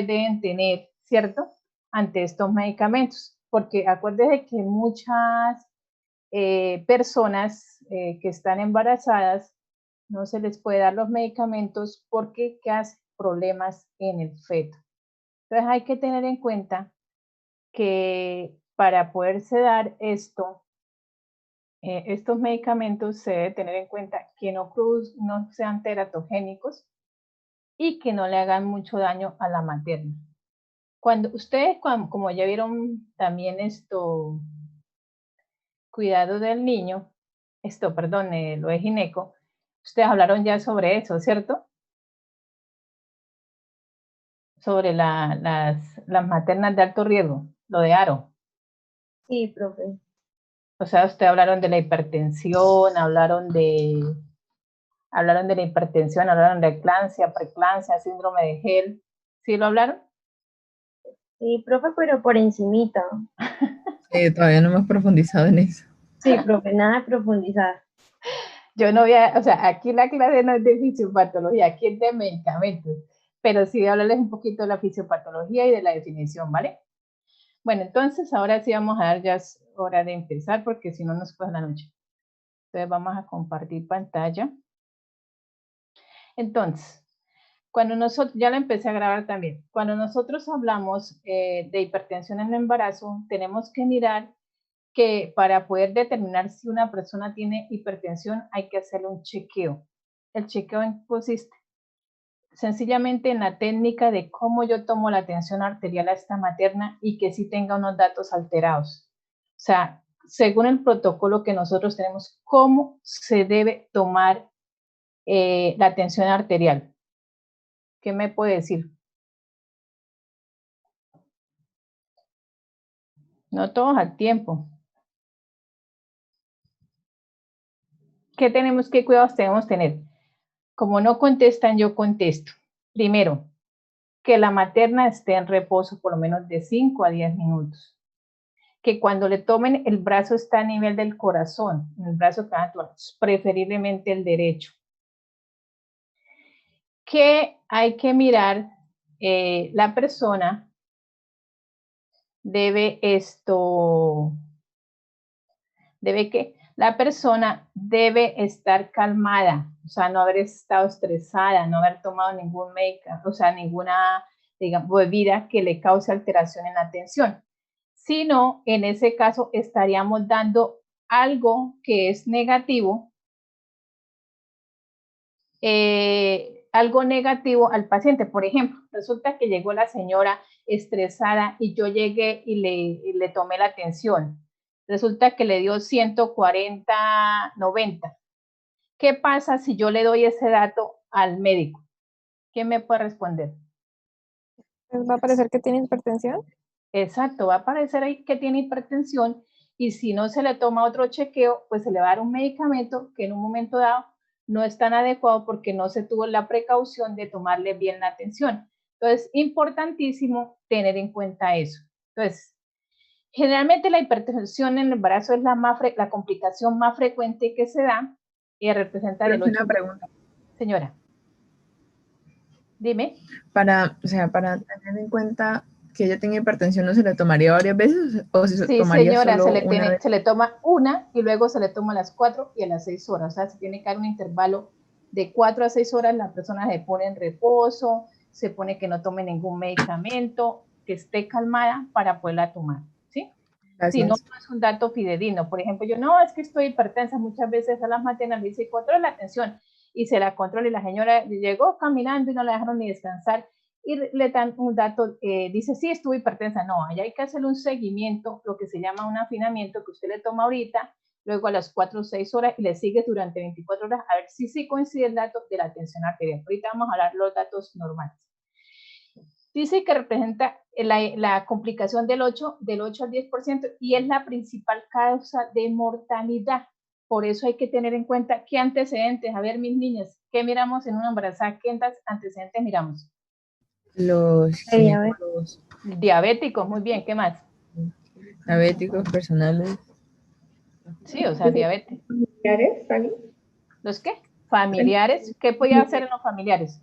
deben tener, ¿cierto? Ante estos medicamentos, porque acuérdese que muchas personas que están embarazadas no se les puede dar los medicamentos porque hace problemas en el feto. Entonces hay que tener en cuenta que para poderse dar esto, estos medicamentos se debe tener en cuenta que no sean teratogénicos y que no le hagan mucho daño a la materna. Cuando ustedes, como ya vieron también cuidado del niño, perdón, lo de gineco, ustedes hablaron ya sobre eso, ¿cierto? Sobre las maternas de alto riesgo, lo de Aro. Sí, profe. O sea, ustedes hablaron de la hipertensión, hablaron de la hipertensión, hablaron de eclampsia, preeclampsia, síndrome de Gel. ¿Sí lo hablaron? Sí, profe, pero por encimita. Todavía no hemos profundizado en eso. Sí, profe, nada de profundizar. Yo no voy a, o sea, aquí la clase no es de fisiopatología, aquí es de medicamentos, pero sí voy a hablarles un poquito de la fisiopatología y de la definición, ¿vale? Bueno, entonces ahora sí vamos a dar ya hora de empezar porque si no nos coge la noche. Entonces vamos a compartir pantalla. Entonces, cuando nosotros, ya la empecé a grabar también, cuando nosotros hablamos de hipertensión en el embarazo, tenemos que mirar que para poder determinar si una persona tiene hipertensión hay que hacerle un chequeo. El chequeo consiste sencillamente en la técnica de cómo yo tomo la tensión arterial a esta materna y que sí tenga unos datos alterados. O sea, según el protocolo que nosotros tenemos, cómo se debe tomar la tensión arterial. ¿Qué me puede decir? No todos al tiempo. ¿Qué cuidados tenemos que tener? Como no contestan, yo contesto. Primero, que la materna esté en reposo por lo menos de 5 a 10 minutos. Que cuando le tomen el brazo está a nivel del corazón, el brazo preferiblemente el derecho. Que hay que mirar, la persona la persona debe estar calmada, o sea, no haber estado estresada, no haber tomado ningún medicamento, o sea, ninguna, digamos, bebida que le cause alteración en la tensión. Si no, en ese caso estaríamos dando algo que es negativo, algo negativo al paciente. Por ejemplo, resulta que llegó la señora estresada y yo llegué y le tomé la tensión. Resulta que le dio 140, 90. ¿Qué pasa si yo le doy ese dato al médico? ¿Quién me puede responder? ¿Va a parecer que tiene hipertensión? Exacto, va a aparecer ahí que tiene hipertensión y si no se le toma otro chequeo, pues se le va a dar un medicamento que en un momento dado no es tan adecuado porque no se tuvo la precaución de tomarle bien la atención. Entonces, importantísimo tener en cuenta eso. Entonces, generalmente la hipertensión en el embarazo es la complicación más frecuente que se da y representa del 8%. Una pregunta. Señora, dime. Para tener en cuenta que ella tenga hipertensión, ¿no se le tomaría varias veces o se tomaría señora, solo una vez? se le toma una y luego se le toma a las 4 y a las 6 horas. O sea, se tiene que dar un intervalo de 4 a 6 horas. La persona se pone en reposo, se pone que no tome ningún medicamento, que esté calmada para poderla tomar. ¿Sí? Si no, no es un dato fidedigno. Por ejemplo, yo no, es que estoy hipertensa. Muchas veces a las maternas le dice, controla la tensión y se la controla y la señora llegó caminando y no la dejaron ni descansar y le dan un dato, dice, sí, estuvo hipertensa. No, allá hay que hacerle un seguimiento, lo que se llama un afinamiento que usted le toma ahorita, luego a las 4 o 6 horas y le sigue durante 24 horas a ver si sí coincide el dato de la tensión arterial. Ahorita vamos a hablar los datos normales. Dice que representa la complicación del 8 al 10% y es la principal causa de mortalidad. Por eso hay que tener en cuenta qué antecedentes, a ver, mis niñas, ¿qué miramos en una embarazada? ¿Qué antecedentes miramos? Los diabéticos, muy bien, ¿qué más? Diabéticos, personales. Sí, o sea, diabetes. ¿Familiares? ¿Los qué? Familiares. ¿Qué podía hacer en los familiares?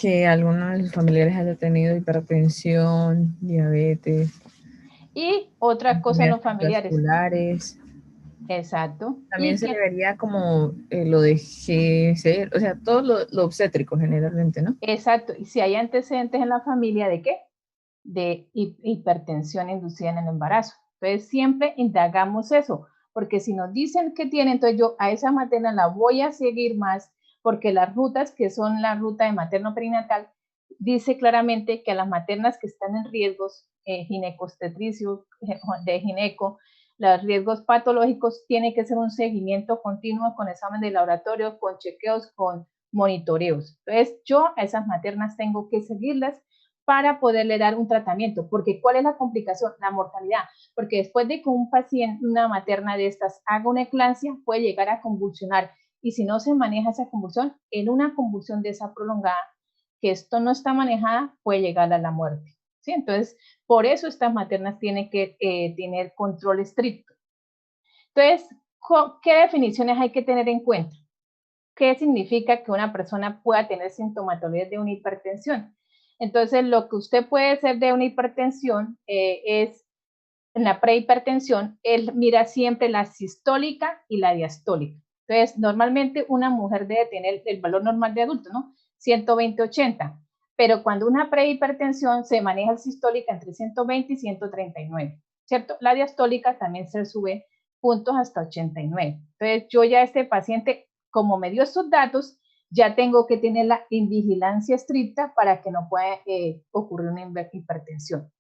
que alguno de los familiares haya tenido hipertensión, diabetes, Y otra cosa en enfermedades los familiares, cardiovasculares. exacto, También y se le que, vería como lo de GC, o sea, todo lo obstétrico generalmente, ¿no? exacto, y si hay antecedentes en la familia de qué, de hipertensión inducida en el embarazo. Entonces siempre indagamos eso, porque si nos dicen que tiene, entonces yo a esa materna la voy a seguir más, porque las rutas que son la ruta de materno perinatal, dice claramente que a las maternas que están en riesgos ginecostetricio, de gineco, los riesgos patológicos, tiene que ser un seguimiento continuo con examen de laboratorio, con chequeos, con monitoreos. Entonces yo a esas maternas tengo que seguirlas para poderle dar un tratamiento, porque ¿cuál es la complicación? La mortalidad, porque después de que un paciente, una materna de estas haga una eclampsia, puede llegar a convulsionar, y si no se maneja esa convulsión, en una convulsión de esa prolongada, que esto no está manejada, puede llegar a la muerte, ¿sí? Entonces, por eso estas maternas tienen que tener control estricto. Entonces, ¿qué definiciones hay que tener en cuenta? ¿Qué significa que una persona pueda tener sintomatología de una hipertensión? Entonces, lo que usted puede hacer de una hipertensión es, en la prehipertensión, él mira siempre la sistólica y la diastólica. Entonces, normalmente una mujer debe tener el valor normal de adulto, ¿no? 120/80. Pero cuando una prehipertensión se maneja el sistólica entre 120 y 139, ¿cierto? La diastólica también se sube puntos hasta 89. Entonces, yo ya este paciente, como me dio estos datos, ya tengo que tenerla en vigilancia estricta para que no pueda ocurrir una hipertensión.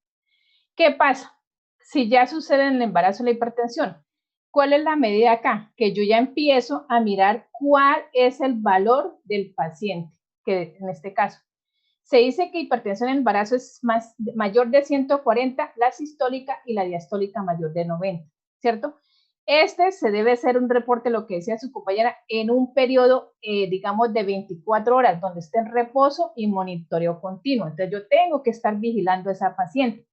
¿Qué pasa? Si ya sucede en el embarazo la hipertensión, ¿cuál es la medida acá? Que yo ya empiezo a mirar cuál es el valor del paciente, que en este caso se dice que hipertensión en embarazo es mayor de 140, la sistólica, y la diastólica mayor de 90, ¿cierto? Se debe hacer un reporte, lo que decía su compañera, en un periodo, digamos, de 24 horas, donde esté en reposo y monitoreo continuo. Entonces, yo tengo que estar vigilando a esa paciente.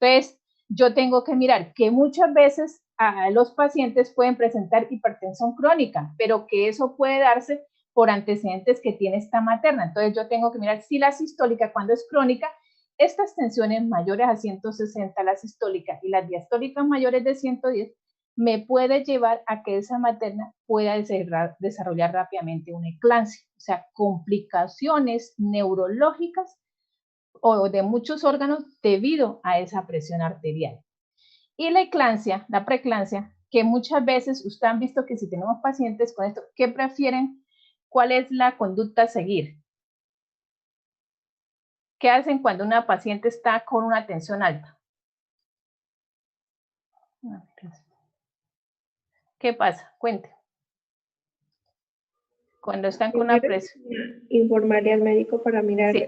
Entonces, yo tengo que mirar que muchas veces los pacientes pueden presentar hipertensión crónica, pero que eso puede darse por antecedentes que tiene esta materna. Entonces, yo tengo que mirar si la sistólica, cuando es crónica, estas tensiones mayores a 160, la sistólica, y las diastólicas mayores de 110, me puede llevar a que esa materna pueda desarrollar rápidamente una eclampsia, o sea, complicaciones neurológicas o de muchos órganos debido a esa presión arterial. Y la eclampsia, la preeclampsia, que muchas veces ustedes han visto que si tenemos pacientes con esto, ¿qué prefieren? ¿Cuál es la conducta a seguir? ¿Qué hacen cuando una paciente está con una tensión alta? ¿Qué pasa? Cuente. Cuando están con una presión. Informarle al médico para mirar Sí.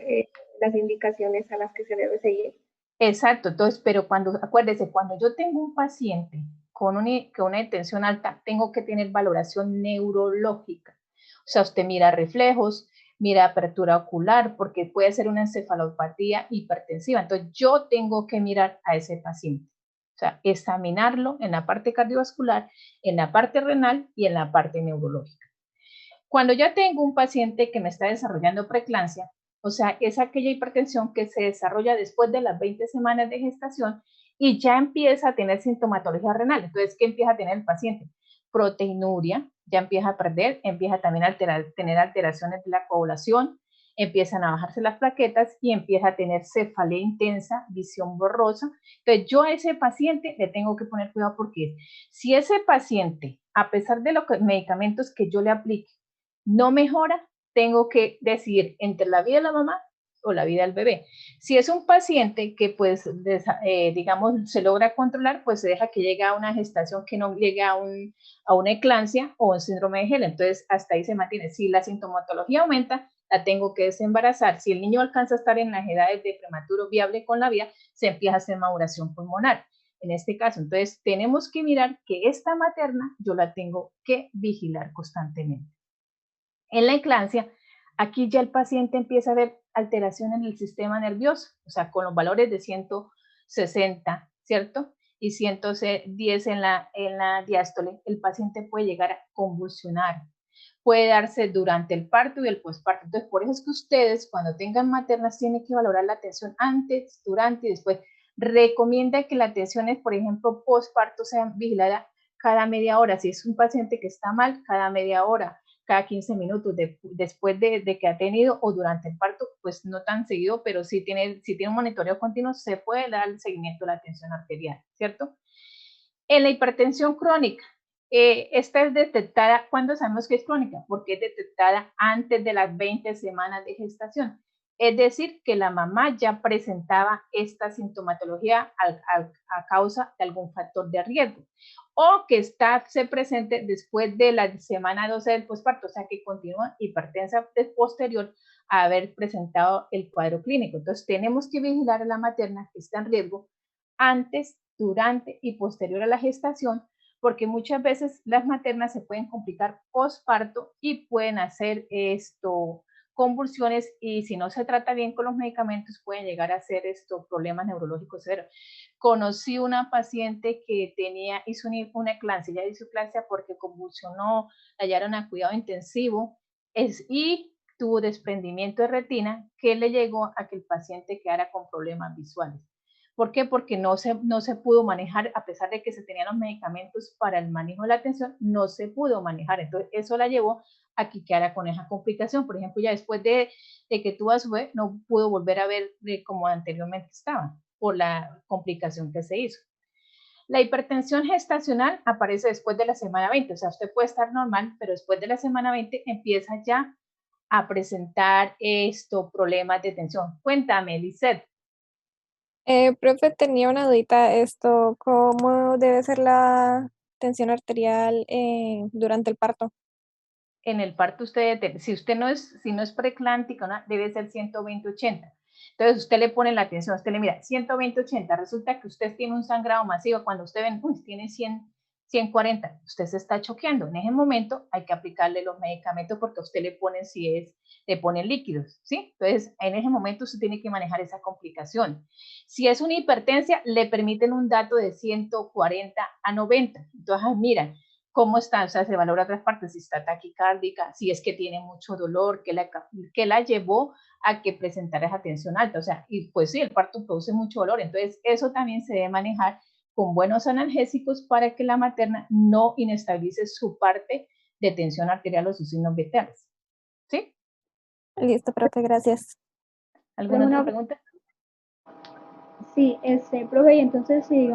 las indicaciones a las que se debe seguir. Exacto, entonces, pero acuérdese, cuando yo tengo un paciente con una tensión alta, tengo que tener valoración neurológica. O sea, usted mira reflejos, mira apertura ocular, porque puede ser una encefalopatía hipertensiva. Entonces, yo tengo que mirar a ese paciente. O sea, examinarlo en la parte cardiovascular, en la parte renal y en la parte neurológica. Cuando ya tengo un paciente que me está desarrollando preeclampsia, o sea, es aquella hipertensión que se desarrolla después de las 20 semanas de gestación y ya empieza a tener sintomatología renal. Entonces, ¿qué empieza a tener el paciente? Proteinuria, ya empieza a perder, empieza también a tener alteraciones de la coagulación, empiezan a bajarse las plaquetas y empieza a tener cefalea intensa, visión borrosa. Entonces, yo a ese paciente le tengo que poner cuidado, porque si ese paciente, a pesar de los medicamentos que yo le aplique, no mejora, tengo que decidir entre la vida de la mamá o la vida del bebé. Si es un paciente que, pues, digamos, se logra controlar, pues se deja que llegue a una gestación que no llegue a una eclampsia o un síndrome de Helen. Entonces, hasta ahí se mantiene. Si la sintomatología aumenta, la tengo que desembarazar. Si el niño alcanza a estar en las edades de prematuro viable con la vida, se empieza a hacer maduración pulmonar. En este caso, entonces, tenemos que mirar que esta materna yo la tengo que vigilar constantemente. En la eclampsia, aquí ya el paciente empieza a ver alteración en el sistema nervioso, o sea, con los valores de 160, ¿cierto? Y 110 en la diástole, el paciente puede llegar a convulsionar, puede darse durante el parto y el posparto. Entonces, por eso es que ustedes, cuando tengan maternas, tienen que valorar la atención antes, durante y después. Recomienda que la atención, por ejemplo, posparto, sea vigilada cada media hora. Si es un paciente que está mal, cada media hora, cada 15 minutos después de que ha tenido o durante el parto, pues no tan seguido, pero si tiene un monitoreo continuo, se puede dar el seguimiento de la tensión arterial, ¿cierto? En la hipertensión crónica, esta es detectada, ¿cuándo sabemos que es crónica? Porque es detectada antes de las 20 semanas de gestación. Es decir, que la mamá ya presentaba esta sintomatología a causa de algún factor de riesgo o que se presente después de la semana 12 del posparto, o sea que continúa hipertensa posterior a haber presentado el cuadro clínico. Entonces tenemos que vigilar a la materna que está en riesgo antes, durante y posterior a la gestación, porque muchas veces las maternas se pueden complicar posparto y pueden hacer convulsiones, y si no se trata bien con los medicamentos pueden llegar a hacer problemas neurológicos severos. Conocí una paciente que hizo una eclampsia, ya hizo eclampsia porque convulsionó, la hallaron a cuidado intensivo y tuvo desprendimiento de retina que le llegó a que el paciente quedara con problemas visuales. ¿Por qué? Porque no se pudo manejar, a pesar de que se tenían los medicamentos para el manejo de la atención, no se pudo manejar. Entonces, eso la llevó a que quedara con esa complicación. Por ejemplo, ya después de que tuvo a su bebé, no pudo volver a ver como anteriormente estaba, por la complicación que se hizo. La hipertensión gestacional aparece después de la semana 20, o sea, usted puede estar normal, pero después de la semana 20 empieza ya a presentar problemas de tensión. Cuéntame, Lisette. Profe, tenía una dudita, ¿cómo debe ser la tensión arterial durante el parto? En el parto si no es preeclántica, ¿no? Debe ser 120/80. Entonces usted le pone la atención, usted le mira 120/80, resulta que usted tiene un sangrado masivo, cuando usted ve, tiene 140, usted se está choqueando. En ese momento hay que aplicarle los medicamentos porque a usted le ponen líquidos, ¿sí? Entonces en ese momento usted tiene que manejar esa complicación. Si es una hipertensia, le permiten un dato de 140/90. Entonces, mira, cómo está, o sea, se valora otras partes, si está taquicárdica, si es que tiene mucho dolor, que la llevó a que presentara esa tensión alta, o sea, y pues sí, el parto produce mucho dolor, entonces eso también se debe manejar con buenos analgésicos para que la materna no inestabilice su parte de tensión arterial o sus signos vitales. ¿Sí? Listo, profe, gracias. ¿Alguna otra pregunta? Sí, profe, y entonces si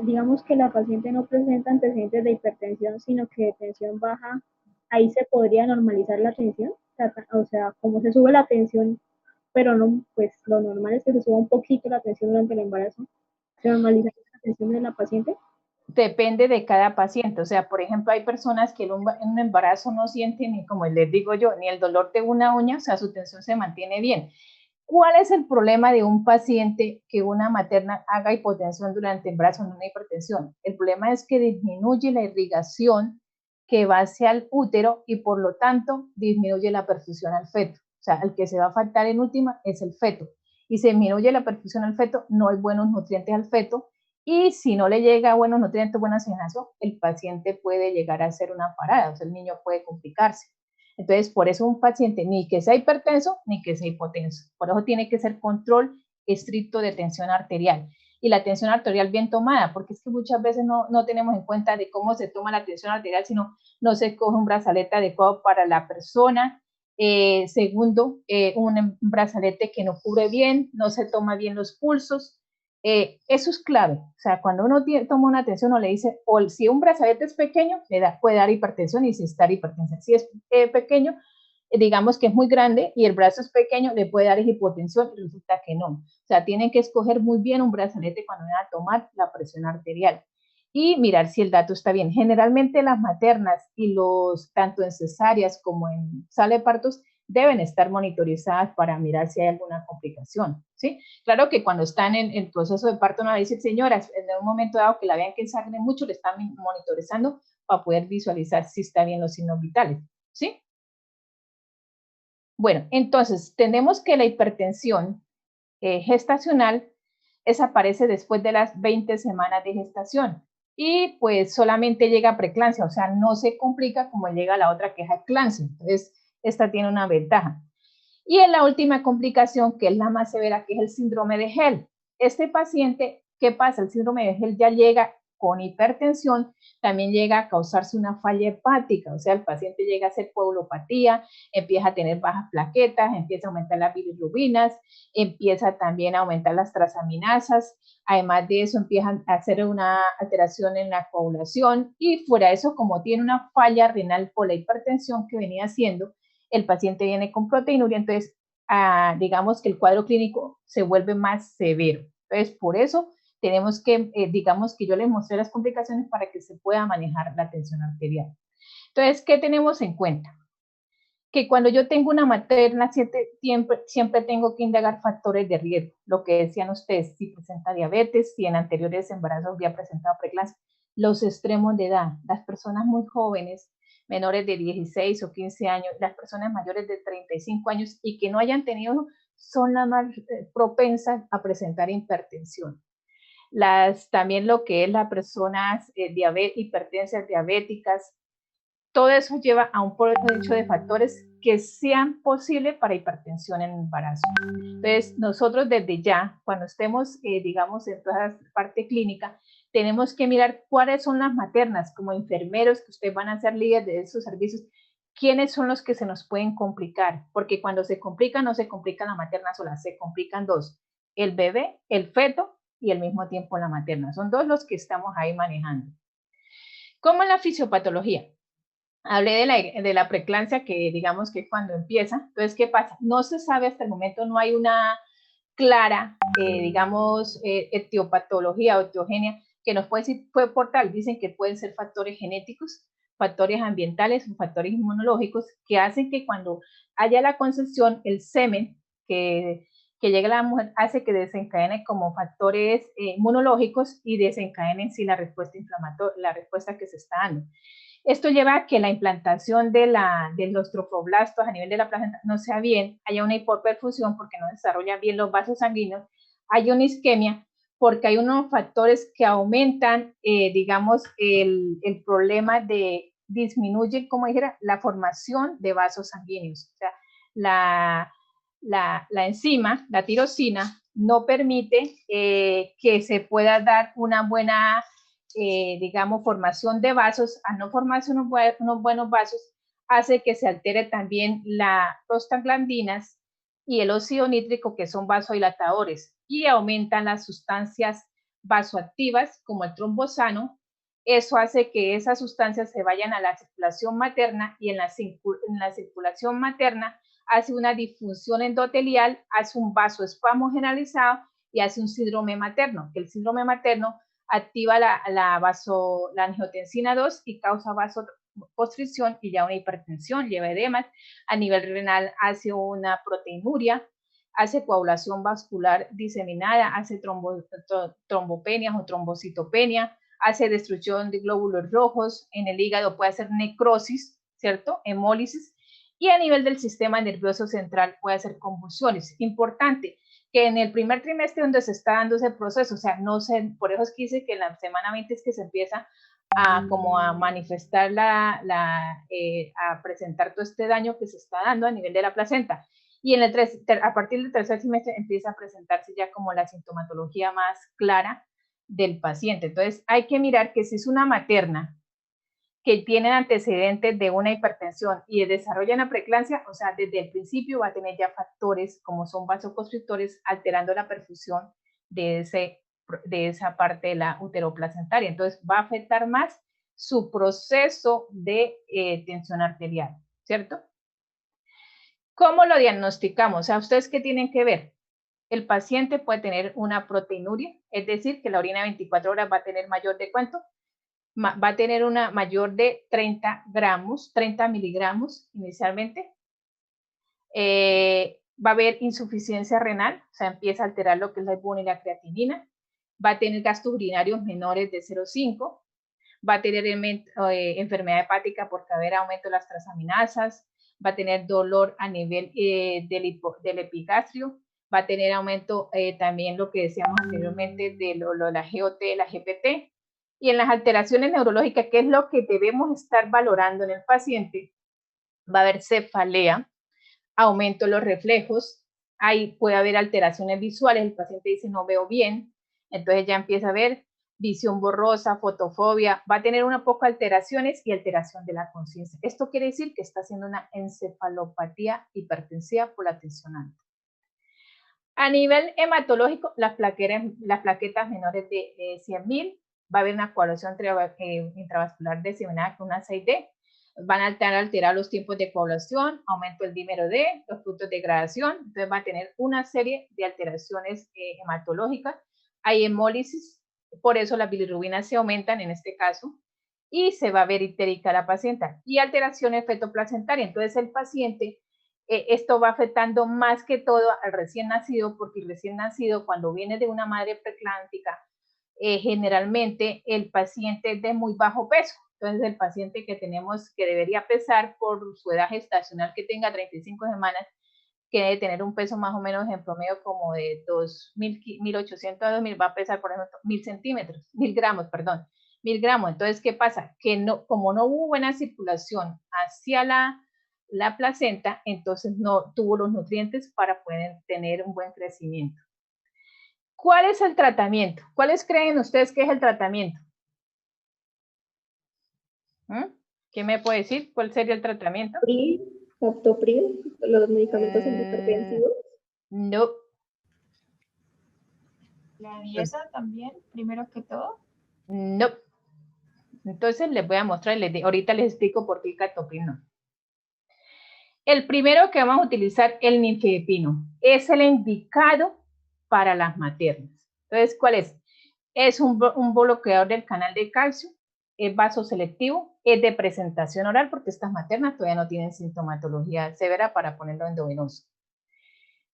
digamos que la paciente no presenta antecedentes de hipertensión, sino que de tensión baja, ahí se podría normalizar la tensión, o sea, como se sube la tensión, pero no, pues lo normal es que se suba un poquito la tensión durante el embarazo, ¿se normaliza la tensión de la paciente? Depende de cada paciente, o sea, por ejemplo, hay personas que en un embarazo no sienten, ni como les digo yo, ni el dolor de una uña, o sea, su tensión se mantiene bien. ¿Cuál es el problema de un paciente que una materna haga hipotensión durante el embarazo, no una hipertensión? El problema es que disminuye la irrigación que va hacia el útero y por lo tanto disminuye la perfusión al feto. O sea, el que se va a faltar en última es el feto. Y si disminuye la perfusión al feto, no hay buenos nutrientes al feto. Y si no le llega buenos nutrientes, buena oxigenación, el paciente puede llegar a hacer una parada, o sea, el niño puede complicarse. Entonces, por eso un paciente ni que sea hipertenso ni que sea hipotenso. Por eso tiene que ser control estricto de tensión arterial. Y la tensión arterial bien tomada, porque es que muchas veces no tenemos en cuenta de cómo se toma la tensión arterial, sino no se coge un brazalete adecuado para la persona. Segundo, un brazalete que no cubre bien, no se toma bien los pulsos. Eso es clave. O sea, cuando uno toma una tensión, uno le dice, o si un brazalete es pequeño, puede dar hipertensión y si está hipertensión. Si es pequeño, digamos que es muy grande y el brazo es pequeño, le puede dar hipotensión y resulta que no. O sea, tienen que escoger muy bien un brazalete cuando van a tomar la presión arterial y mirar si el dato está bien. Generalmente las maternas y tanto en cesáreas como en sala de partos, deben estar monitorizadas para mirar si hay alguna complicación, ¿sí? Claro que cuando están en el proceso de parto no va a decir, señoras, en un momento dado que la vean que sangre mucho, le están monitorizando para poder visualizar si está bien los signos vitales, ¿sí? Bueno, entonces tenemos que la hipertensión gestacional aparece después de las 20 semanas de gestación. y pues solamente llega a preeclampsia, o sea, no se complica como llega la otra que es eclampsia. Entonces, esta tiene una ventaja. Y en la última complicación, que es la más severa, que es el síndrome de Hell. Este paciente, ¿qué pasa? El síndrome de Hell ya llega con hipertensión, también llega a causarse una falla hepática, o sea, el paciente llega a hacer coagulopatía, empieza a tener bajas plaquetas, empieza a aumentar las bilirrubinas, empieza también a aumentar las transaminasas, además de eso empiezan a hacer una alteración en la coagulación y fuera de eso, como tiene una falla renal por la hipertensión que venía haciendo, el paciente viene con proteinuria, entonces digamos que el cuadro clínico se vuelve más severo. Entonces, por eso tenemos que, digamos que yo les mostré las complicaciones para que se pueda manejar la tensión arterial. Entonces, ¿qué tenemos en cuenta? Que cuando yo tengo una materna, siempre tengo que indagar factores de riesgo. Lo que decían ustedes, si presenta diabetes, si en anteriores embarazos había presentado preeclampsia, los extremos de edad, las personas muy jóvenes, menores de 16 o 15 años, las personas mayores de 35 años y que no hayan tenido, son las más propensas a presentar hipertensión. También lo que es las personas hipertensas, diabéticas, todo eso lleva a un hecho de factores que sean posibles para hipertensión en el embarazo. Entonces, nosotros desde ya, cuando estemos, digamos, en toda la parte clínica, tenemos que mirar cuáles son las maternas, como enfermeros, que ustedes van a ser líderes de esos servicios, quiénes son los que se nos pueden complicar, porque cuando se complica, no se complica la materna sola, se complican dos, el bebé, el feto y al mismo tiempo la materna. Son dos los que estamos ahí manejando. ¿Cómo en la fisiopatología? Hablé de la preeclampsia, que digamos que es cuando empieza. Entonces, ¿qué pasa? No se sabe hasta el momento, no hay una clara, digamos, etiopatología o etiogenia que nos puede decir, fue por tal. Dicen que pueden ser factores genéticos, factores ambientales o factores inmunológicos que hacen que cuando haya la concepción, el semen que llega a la mujer hace que desencadene como factores inmunológicos y desencadenen sí la respuesta inflamatoria, la respuesta que se está dando. Esto lleva a que la implantación de los trofoblastos a nivel de la placenta no sea bien, haya una hipoperfusión porque no desarrollan bien los vasos sanguíneos, hay una isquemia porque hay unos factores que aumentan, digamos, el problema de disminuye, como dijera, la formación de vasos sanguíneos. O sea, la enzima, la tirosina, no permite que se pueda dar una buena digamos, formación de vasos, a no formarse unos buenos vasos, hace que se altere también las prostaglandinas y el óxido nítrico, que son vasodilatadores, y aumentan las sustancias vasoactivas, como el trombosano. Eso hace que esas sustancias se vayan a la circulación materna y en la circulación materna hace una disfunción endotelial, hace un vasoespasmo generalizado y hace un síndrome materno, que el síndrome materno activa la angiotensina 2 y causa vasoconstricción y ya una hipertensión, lleva edemas, a nivel renal hace una proteinuria, hace coagulación vascular diseminada, hace trombopenias o trombocitopenia, hace destrucción de glóbulos rojos, en el hígado puede hacer necrosis, ¿cierto? Hemólisis, y a nivel del sistema nervioso central puede hacer convulsiones. Importante, que en el primer trimestre donde se está dando ese proceso, o sea, no sé, por eso es que dice que en la semana 20 es que se empieza como a manifestar a presentar todo este daño que se está dando a nivel de la placenta. Y en a partir del tercer trimestre empieza a presentarse ya como la sintomatología más clara del paciente. Entonces, hay que mirar que si es una materna que tienen antecedentes de una hipertensión y desarrollan la preeclampsia, o sea, desde el principio va a tener ya factores como son vasoconstrictores alterando la perfusión de esa parte de la uteroplacentaria. Entonces, va a afectar más su proceso de tensión arterial, ¿cierto? ¿Cómo lo diagnosticamos? O sea, ¿ustedes qué tienen que ver? El paciente puede tener una proteinuria, es decir, que la orina de 24 horas va a tener mayor de ¿cuánto? Va a tener una mayor de 30 gramos, 30 miligramos inicialmente. Va a haber insuficiencia renal, o sea, empieza a alterar lo que es la albúmina y la creatinina. Va a tener gastos urinarios menores de 0,5. Va a tener enfermedad hepática porque va a haber aumento de las transaminasas. Va a tener dolor a nivel del epigastrio. Va a tener aumento también lo que decíamos anteriormente de la GOT, la GPT. Y en las alteraciones neurológicas, ¿qué es lo que debemos estar valorando en el paciente? Va a haber cefalea, aumento de los reflejos, ahí puede haber alteraciones visuales, el paciente dice no veo bien, entonces ya empieza a ver visión borrosa, fotofobia, va a tener una poca alteraciones y alteración de la conciencia. Esto quiere decir que está haciendo una encefalopatía hipertensiva por la tensión alta. A nivel hematológico, las plaquetas menores de 100.000, va a haber una coagulación intravascular diseminada con una 6D, van a alterar los tiempos de coagulación, aumento del dímero D, los puntos de degradación, entonces va a tener una serie de alteraciones hematológicas, hay hemólisis, por eso las bilirrubinas se aumentan en este caso, y se va a ver ictérica la paciente, y alteraciones fetoplacentarias, entonces el paciente, esto va afectando más que todo al recién nacido, porque el recién nacido cuando viene de una madre preclántica, generalmente el paciente es de muy bajo peso, entonces el paciente que tenemos que debería pesar por su edad gestacional que tenga 35 semanas, que debe tener un peso más o menos en promedio como de 1.800 a 2.000, va a pesar por ejemplo 1.000 gramos, perdón, 1.000 gramos. Entonces, ¿qué pasa? Que no, como no hubo buena circulación hacia la placenta, entonces no tuvo los nutrientes para poder tener un buen crecimiento. ¿Cuál es el tratamiento? ¿Cuáles creen ustedes que es el tratamiento? ¿Qué me puede decir? ¿Cuál sería el tratamiento? Captopril, los medicamentos antihipertensivos. No. La dieta también, primero que todo. No. Entonces les voy a mostrar, ahorita les explico por qué el captopril no. El primero que vamos a utilizar, el ninfedipino, es el indicado para las maternas. Entonces, ¿cuál es? Es un bloqueador del canal de calcio, es vasoselectivo, es de presentación oral, porque estas maternas todavía no tienen sintomatología severa para ponerlo endovenoso.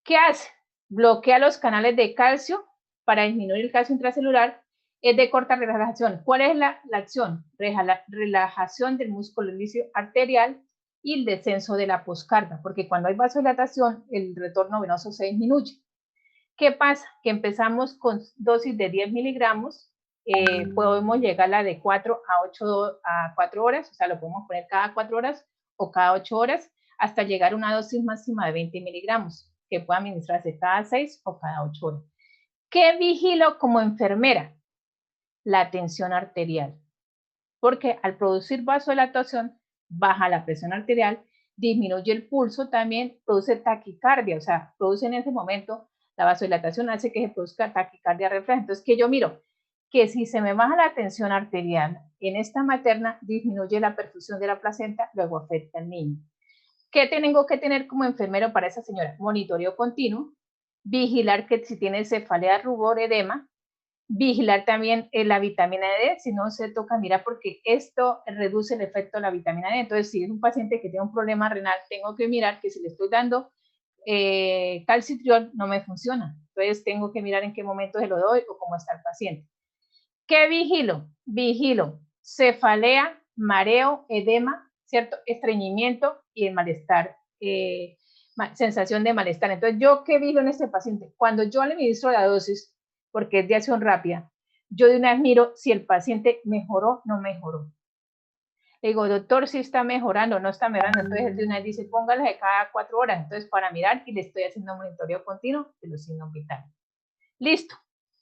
¿Qué hace? Bloquea los canales de calcio para disminuir el calcio intracelular, es de corta relajación. ¿Cuál es la acción? Relajación del músculo lisio arterial y el descenso de la poscarga, porque cuando hay vasodilatación, el retorno venoso se disminuye. ¿Qué pasa? Que empezamos con dosis de 10 miligramos, podemos llegar a la de 4 a 4 horas, o sea, lo podemos poner cada 4 horas o cada 8 horas, hasta llegar a una dosis máxima de 20 miligramos, que puede administrarse cada 6 o cada 8 horas. ¿Qué vigilo como enfermera? La tensión arterial, porque al producir vasodilatación, baja la presión arterial, disminuye el pulso también, produce taquicardia, o sea, produce en ese momento, la vasodilatación hace que se produzca taquicardia refleja. Entonces, que yo miro que si se me baja la tensión arterial en esta materna, disminuye la perfusión de la placenta, luego afecta al niño. ¿Qué tengo que tener como enfermero para esa señora? Monitoreo continuo, vigilar que si tiene cefalea, rubor, edema, vigilar también la vitamina D, si no se toca mirar porque esto reduce el efecto de la vitamina D. Entonces, si es un paciente que tiene un problema renal, tengo que mirar que si le estoy dando calcitriol, no me funciona. Entonces, tengo que mirar en qué momento se lo doy o cómo está el paciente. ¿Qué vigilo? Vigilo cefalea, mareo, edema, ¿cierto? Estreñimiento y el malestar, sensación de malestar. Entonces, ¿yo qué vigilo en este paciente? Cuando yo le administro la dosis, porque es de acción rápida, yo de una vez miro si el paciente mejoró o no mejoró. Le digo, doctor, si está mejorando o no está mejorando, entonces él de una vez dice, póngala de cada 4 horas, entonces para mirar y le estoy haciendo un monitoreo continuo de los signos vitales. Listo,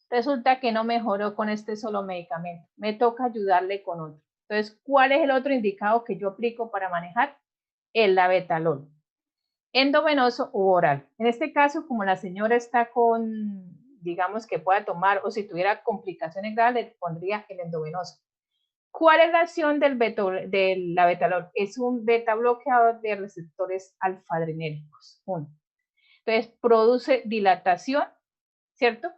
resulta que no mejoró con este solo medicamento, me toca ayudarle con otro. Entonces, ¿cuál es el otro indicado que yo aplico para manejar? El labetalol, endovenoso u oral. En este caso, como la señora está con, digamos que pueda tomar, o si tuviera complicaciones graves, le pondría el endovenoso. ¿Cuál es la acción del labetalol? Es un beta bloqueador de receptores alfa-adrenérgicos. Entonces, produce dilatación, ¿cierto?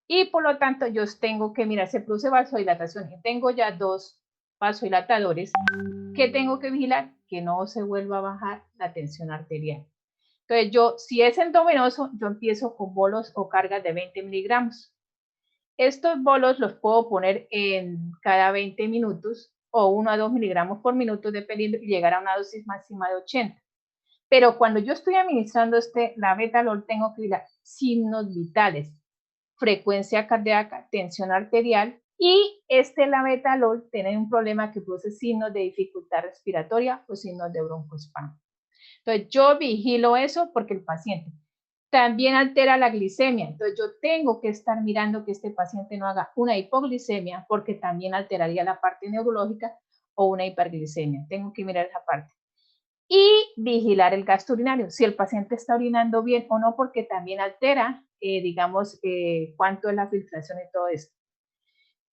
Y por lo tanto, yo tengo que mirar, se produce vasodilatación. Y tengo ya 2 vasodilatadores que tengo que vigilar que no se vuelva a bajar la tensión arterial. Entonces, yo, si es endovenoso, yo empiezo con bolos o cargas de 20 miligramos. Estos bolos los puedo poner en cada 20 minutos o 1 a 2 miligramos por minuto, dependiendo, y llegar a una dosis máxima de 80. Pero cuando yo estoy administrando labetalol, tengo que vigilar signos vitales, frecuencia cardíaca, tensión arterial Y labetalol tiene un problema que produce signos de dificultad respiratoria o signos de broncoespasmo. Entonces, yo vigilo eso porque el paciente también altera la glicemia. Entonces, yo tengo que estar mirando que este paciente no haga una hipoglicemia porque también alteraría la parte neurológica o una hiperglicemia. Tengo que mirar esa parte. Y vigilar el gasto urinario, si el paciente está orinando bien o no, porque también altera, digamos, cuánto es la filtración y todo esto.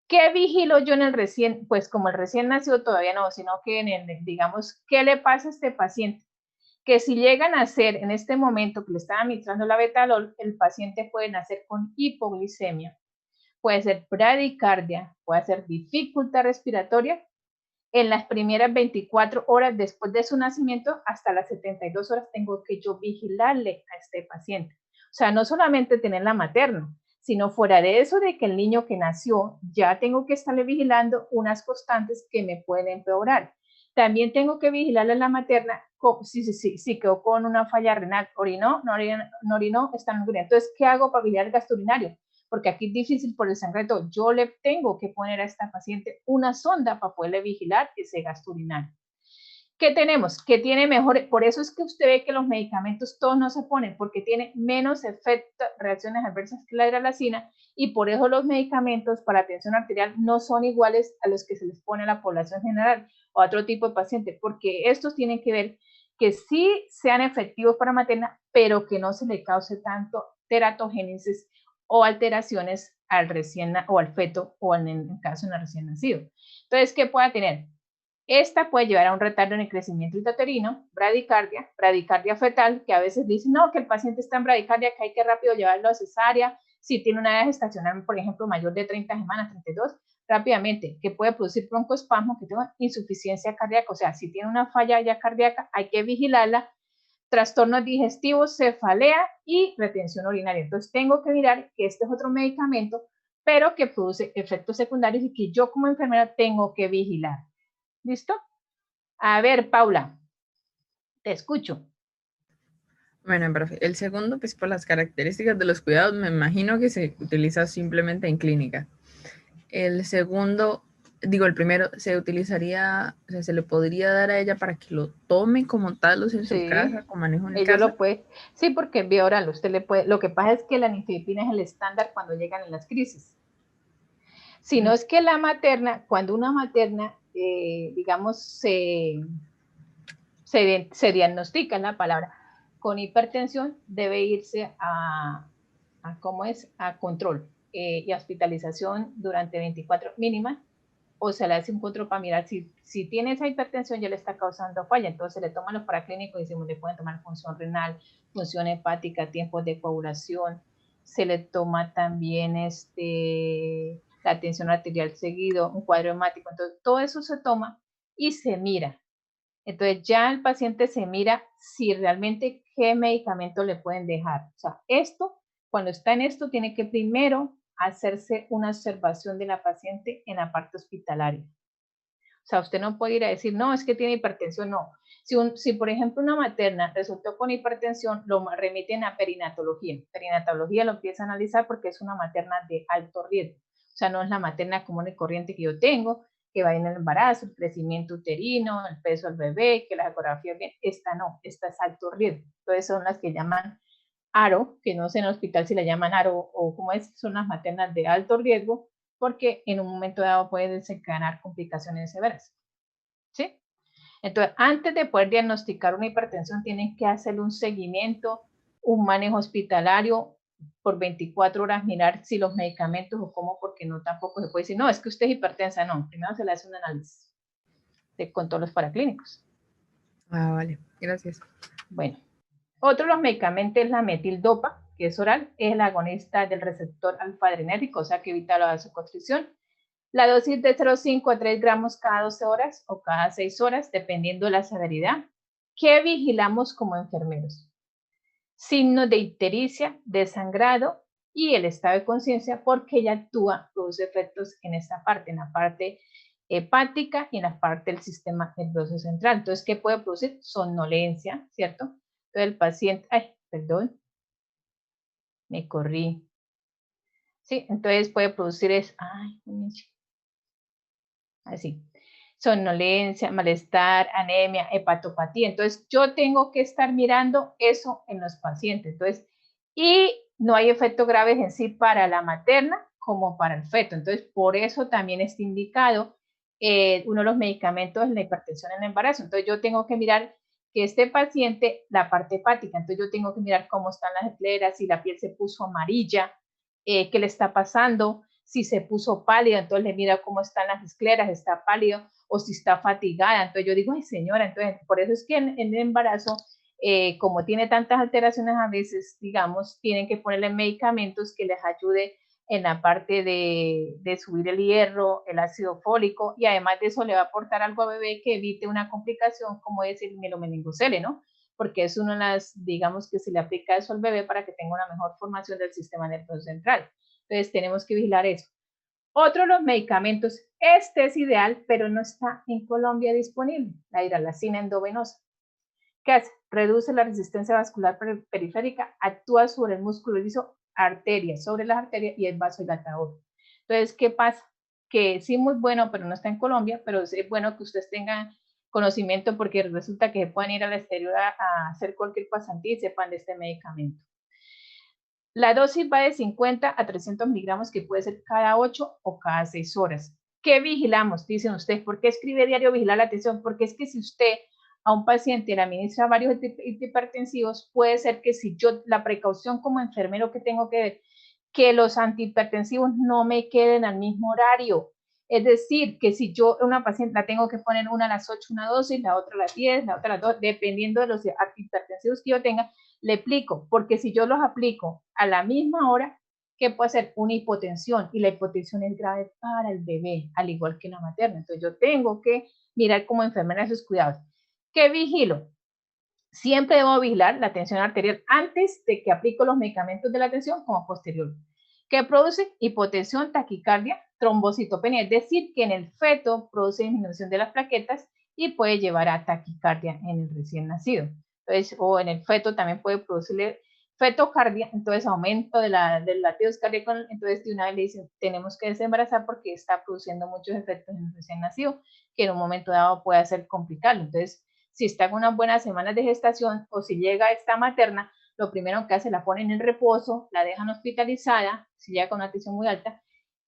¿Qué vigilo yo en el recién, pues como el recién nacido todavía no, sino que en el, digamos, ¿qué le pasa a este paciente? Que si llegan a nacer en este momento que le están administrando la betalol, el paciente puede nacer con hipoglicemia, puede ser bradicardia, puede ser dificultad respiratoria en las primeras 24 horas después de su nacimiento, hasta las 72 horas tengo que yo vigilarle a este paciente. O sea, no solamente tener la materna, sino fuera de eso de que el niño que nació, ya tengo que estarle vigilando unas constantes que me pueden empeorar. También tengo que vigilarle a la materna si quedó con una falla renal, orinó, no orinó, está en urea. Entonces, ¿qué hago para vigilar el gasto urinario? Porque aquí es difícil por el sangrado. Yo le tengo que poner a esta paciente una sonda para poderle vigilar ese gasto urinario. ¿Qué tenemos? Que tiene mejor, por eso es que usted ve que los medicamentos todos no se ponen, porque tiene menos efecto, reacciones adversas que la hidralazina, y por eso los medicamentos para tensión arterial no son iguales a los que se les pone a la población general o a otro tipo de paciente, porque estos tienen que ver que sí sean efectivos para materna, pero que no se le cause tanto teratogénesis o alteraciones al recién o al feto o en el caso de un recién nacido. Entonces, ¿qué pueda tener? Esta puede llevar a un retardo en el crecimiento intrauterino, bradicardia fetal, que a veces dicen, no, que el paciente está en bradicardia, que hay que rápido llevarlo a cesárea, si tiene una edad gestacional, por ejemplo, mayor de 30 semanas, 32, rápidamente, que puede producir broncoespasmo, que tenga insuficiencia cardíaca, o sea, si tiene una falla ya cardíaca, hay que vigilarla, trastornos digestivos, cefalea y retención urinaria. Entonces, tengo que mirar que este es otro medicamento, pero que produce efectos secundarios y que yo como enfermera tengo que vigilar. ¿Listo? A ver, Paula, te escucho. Bueno, profe, el segundo, pues por las características de los cuidados, me imagino que se utiliza simplemente en clínica. El segundo, digo, el primero, se utilizaría, o sea, se le podría dar a ella para que lo tome como tal, o sea, en su casa, con manejo en ella casa. lo puede, sí, porque en vía oral usted le puede, lo que pasa es que la nifedipina es el estándar cuando llegan en las crisis. Si no es que la materna, cuando una materna, digamos, se diagnostica la palabra con hipertensión, debe irse ¿cómo es? A control y hospitalización durante 24 mínima, o se le hace un control para mirar si tiene esa hipertensión ya le está causando falla, entonces le toman los paraclínicos y decimos, le pueden tomar función renal, función hepática, tiempos de coagulación, se le toma también la tensión arterial seguido, un cuadro hemático, entonces todo eso se toma y se mira. Entonces ya el paciente se mira si realmente qué medicamento le pueden dejar. O sea, cuando está en esto, tiene que primero hacerse una observación de la paciente en la parte hospitalaria. O sea, usted no puede ir a decir, no, es que tiene hipertensión, no. Si por ejemplo una materna resultó con hipertensión, lo remiten a perinatología. Perinatología lo empieza a analizar porque es una materna de alto riesgo. O sea, no es la materna común y corriente que yo tengo, que va en el embarazo, el crecimiento uterino, el peso del bebé, que la ecografía bien. Esta no, esta es alto riesgo. Entonces son las que llaman ARO, que no sé en el hospital si la llaman ARO o cómo es, son las maternas de alto riesgo, porque en un momento dado puede desencadenar complicaciones severas. ¿Sí? Entonces, antes de poder diagnosticar una hipertensión, tienen que hacer un seguimiento, un manejo hospitalario por 24 horas, mirar si los medicamentos o cómo, porque no tampoco se puede decir, no, es que usted es hipertensa, no, primero se le hace un análisis con todos los paraclínicos. Ah, vale, gracias. Bueno, otro de los medicamentos es la metildopa, que es oral, es el agonista del receptor alfa-adrenérgico, o sea que evita la vasoconstricción. La dosis de 0,5 a 3 gramos cada 12 horas o cada 6 horas, dependiendo de la severidad. ¿Qué vigilamos como enfermeros? Signos de ictericia, de sangrado y el estado de conciencia, porque ella actúa, produce efectos en esta parte, en la parte hepática y en la parte del sistema nervioso central. Entonces, ¿qué puede producir? Somnolencia, ¿cierto? Entonces, el paciente, perdón, me corrí. Sí, entonces puede producir así. Somnolencia, malestar, anemia, hepatopatía. Entonces, yo tengo que estar mirando eso en los pacientes. Entonces, y no hay efectos graves en sí para la materna como para el feto. Entonces, por eso también está indicado uno de los medicamentos en la hipertensión en el embarazo. Entonces, yo tengo que mirar que este paciente, la parte hepática, entonces yo tengo que mirar cómo están las escleras, si la piel se puso amarilla, qué le está pasando, si se puso pálida, entonces le mira cómo están las escleras, está pálido, o si está fatigada. Entonces yo digo, ay señora, entonces por eso es que en el embarazo, como tiene tantas alteraciones a veces, digamos, tienen que ponerle medicamentos que les ayude en la parte de subir el hierro, el ácido fólico, y además de eso le va a aportar algo a bebé que evite una complicación como es el mielomeningocele, ¿no? Porque es una de las, digamos, que se le aplica eso al bebé para que tenga una mejor formación del sistema nervioso central. Entonces tenemos que vigilar eso. Otro de los medicamentos, este es ideal, pero no está en Colombia disponible, la hidralazina endovenosa. ¿Qué hace? Reduce la resistencia vascular periférica, actúa sobre el músculo liso, arterias, sobre las arterias y es vasodilatador. Entonces, ¿qué pasa? Que sí, muy bueno, pero no está en Colombia, pero es bueno que ustedes tengan conocimiento porque resulta que pueden ir al exterior a hacer cualquier pasantía y sepan de este medicamento. La dosis va de 50 a 300 miligramos, que puede ser cada 8 o cada 6 horas. ¿Qué vigilamos? Dicen ustedes, ¿por qué escribe diario vigilar la atención? Porque es que si usted a un paciente le administra varios hipertensivos, puede ser que si yo, la precaución como enfermero que tengo que ver, que los antihipertensivos no me queden al mismo horario. Es decir, que si yo una paciente la tengo que poner una a las 8, una dosis, la otra a las 10, la otra a las 2, dependiendo de los antihipertensivos que yo tenga, le aplico, porque si yo los aplico a la misma hora, ¿qué puede ser? Una hipotensión, y la hipotensión es grave para el bebé, al igual que la materna. Entonces yo tengo que mirar como enfermera esos cuidados. ¿Qué vigilo? Siempre debo vigilar la tensión arterial antes de que aplico los medicamentos de la tensión como posterior. ¿Qué produce? Hipotensión, taquicardia, trombocitopenia, es decir, que en el feto produce disminución de las plaquetas y puede llevar a taquicardia en el recién nacido. Entonces, o en el feto también puede producirle fetocardia, entonces aumento de del latidos cardíacos, entonces de una vez le dicen, tenemos que desembarazar porque está produciendo muchos efectos en el recién nacido, que en un momento dado puede ser complicado. Entonces, si está con unas buenas semanas de gestación o si llega esta materna, lo primero que hace, la ponen en reposo, la dejan hospitalizada, si llega con una tensión muy alta,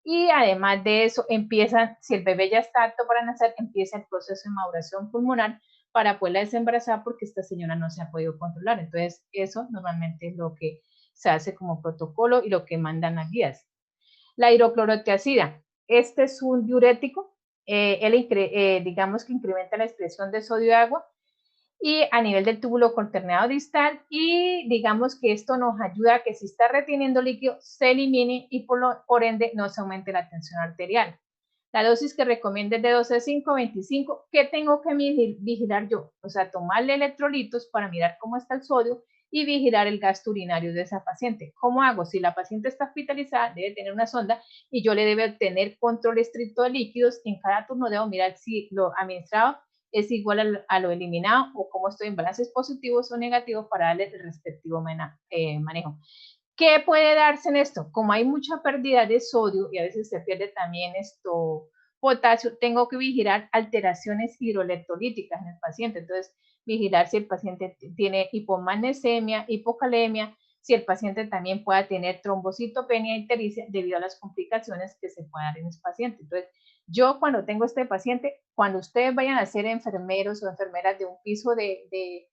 y además de eso empiezan, si el bebé ya está apto para nacer, empieza el proceso de maduración pulmonar para poderla desembarazar porque esta señora no se ha podido controlar. Entonces, eso normalmente es lo que se hace como protocolo y lo que mandan las guías. La hidroclorotiazida, este es un diurético, digamos que incrementa la expresión de sodio y agua, y a nivel del túbulo quaternado distal, y digamos que esto nos ayuda a que si está reteniendo líquido se elimine y por ende no se aumente la tensión arterial. La dosis que recomienda es de 12 a 5, 25. ¿Qué tengo que vigilar yo? O sea, tomarle electrolitos para mirar cómo está el sodio y vigilar el gasto urinario de esa paciente. ¿Cómo hago? Si la paciente está hospitalizada, debe tener una sonda y yo le debe tener control estricto de líquidos. En cada turno debo mirar si lo administrado es igual a lo eliminado o cómo estoy en balances positivos o negativos para darle el respectivo manejo. ¿Qué puede darse en esto? Como hay mucha pérdida de sodio y a veces se pierde también potasio, tengo que vigilar alteraciones hidroelectrolíticas en el paciente. Entonces, vigilar si el paciente tiene hipomagnesemia, hipocalemia, si el paciente también pueda tener trombocitopenia ictericia debido a las complicaciones que se pueden dar en ese paciente. Entonces, yo cuando tengo este paciente, cuando ustedes vayan a ser enfermeros o enfermeras de un piso de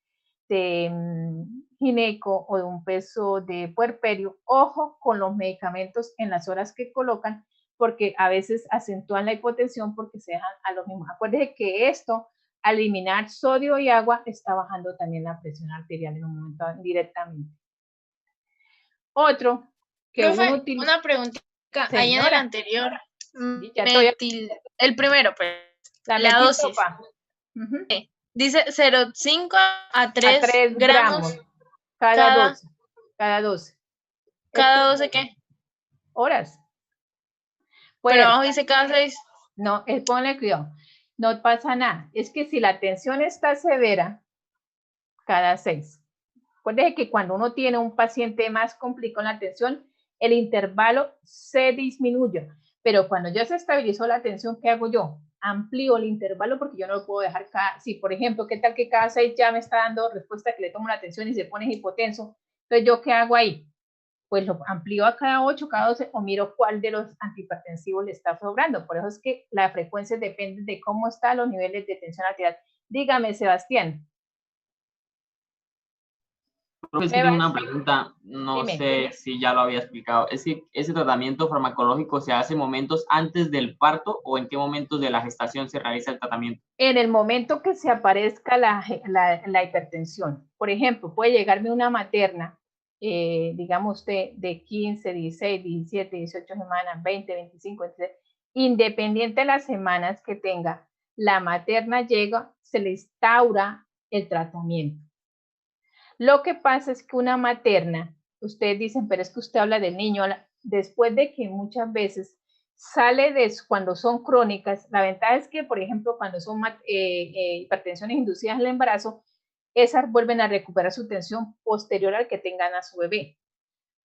gineco o de un peso de puerperio, ojo con los medicamentos en las horas que colocan, porque a veces acentúan la hipotensión porque se dejan a los mismos. Acuérdense que esto, al eliminar sodio y agua, está bajando también la presión arterial en un momento directamente. Otro que Profe, uno utiliza. una preguntita. Ahí en el anterior, el primero, pues, la dosis. Dice 0,5 a 3 gramos cada 12. Cada 12. ¿Cada 12 qué? Horas. Pues, pero abajo dice cada 6. No, ponle cuidado. No pasa nada. Es que si la tensión está severa, cada 6. Acuérdense que cuando uno tiene un paciente más complicado en la tensión, el intervalo se disminuye. Pero cuando ya se estabilizó la tensión, ¿qué hago yo? amplío el intervalo porque yo no lo puedo dejar si por ejemplo, ¿qué tal que cada 6 ya me está dando respuesta que le tomo la atención y se pone hipotenso? Entonces, ¿yo qué hago ahí? Pues lo amplío a cada 8, cada 12 o miro cuál de los antihipertensivos le está sobrando. Por eso es que la frecuencia depende de cómo están los niveles de tensión arterial. Dígame, Sebastián. Profesor, tengo una pregunta, no sé si ya lo había explicado. ¿Es que ese tratamiento farmacológico se hace momentos antes del parto o en qué momentos de la gestación se realiza el tratamiento? En el momento que se aparezca la hipertensión. Por ejemplo, puede llegarme una materna, digamos usted, de 15, 16, 17, 18 semanas, 20, 25, etc. Independiente de las semanas que tenga, la materna llega, se le instaura el tratamiento. Lo que pasa es que una materna, ustedes dicen, pero es que usted habla del niño, después de que muchas veces sale cuando son crónicas, la ventaja es que, por ejemplo, cuando son hipertensiones inducidas al embarazo, esas vuelven a recuperar su tensión posterior al que tengan a su bebé.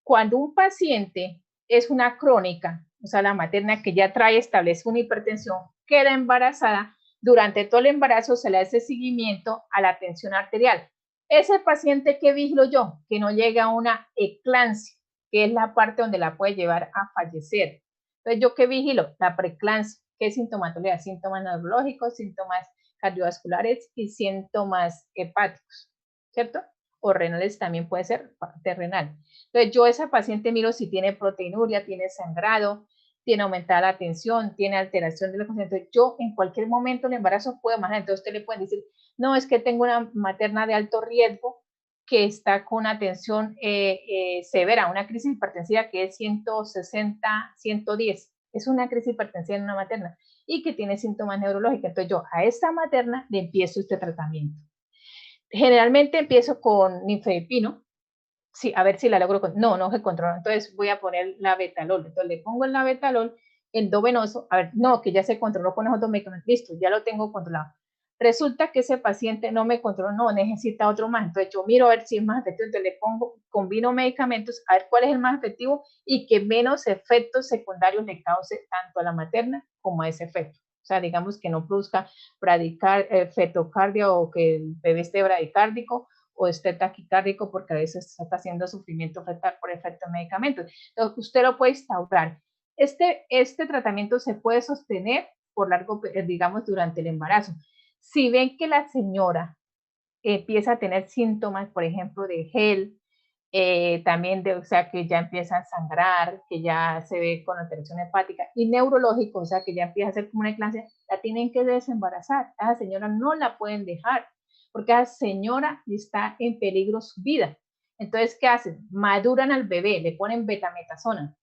Cuando un paciente es una crónica, o sea, la materna que ya establece una hipertensión, queda embarazada, durante todo el embarazo se le hace seguimiento a la tensión arterial. Ese paciente que vigilo yo, que no llega a una eclampsia, que es la parte donde la puede llevar a fallecer. Entonces, ¿yo qué vigilo? La preeclampsia, que es sintomatología, síntomas neurológicos, síntomas cardiovasculares y síntomas hepáticos, ¿cierto? O renales también puede ser parte renal. Entonces, yo a esa paciente miro si tiene proteinuria, tiene sangrado, tiene aumentada la tensión, tiene alteración de la conciencia. Entonces, yo en cualquier momento el embarazo puedo manejar. Entonces, usted le puede decir, no, es que tengo una materna de alto riesgo que está con una tensión severa, una crisis hipertensiva que es 160, 110. Es una crisis hipertensiva en una materna y que tiene síntomas neurológicos. Entonces, yo a esta materna le empiezo este tratamiento. Generalmente empiezo con ninfedipino. Sí, a ver si la logro. No se controla. Entonces voy a poner la betalol. Entonces le pongo el labetalol endovenoso. A ver, no, que ya se controló con esos dos medicamentos. Listo, ya lo tengo controlado. Resulta que ese paciente no me controló, no, necesita otro más. Entonces yo miro a ver si es más efectivo. Entonces le pongo, combino medicamentos, a ver cuál es el más efectivo y que menos efectos secundarios le cause tanto a la materna como a ese efecto. O sea, digamos que no produzca fetocardia o que el bebé esté bradicárdico o esté taquicárdico porque a veces está haciendo sufrimiento fetal por efecto de medicamentos. Entonces, usted lo puede instaurar. Este tratamiento se puede sostener por largo, digamos, durante el embarazo. Si ven que la señora empieza a tener síntomas, por ejemplo, de gel, también o sea, que ya empieza a sangrar, que ya se ve con alteración hepática y neurológico, o sea, que ya empieza a ser como una eclampsia, la tienen que desembarazar. A esa señora no la pueden dejar, porque esa señora está en peligro su vida. Entonces, ¿qué hacen? Maduran al bebé, le ponen betametasona,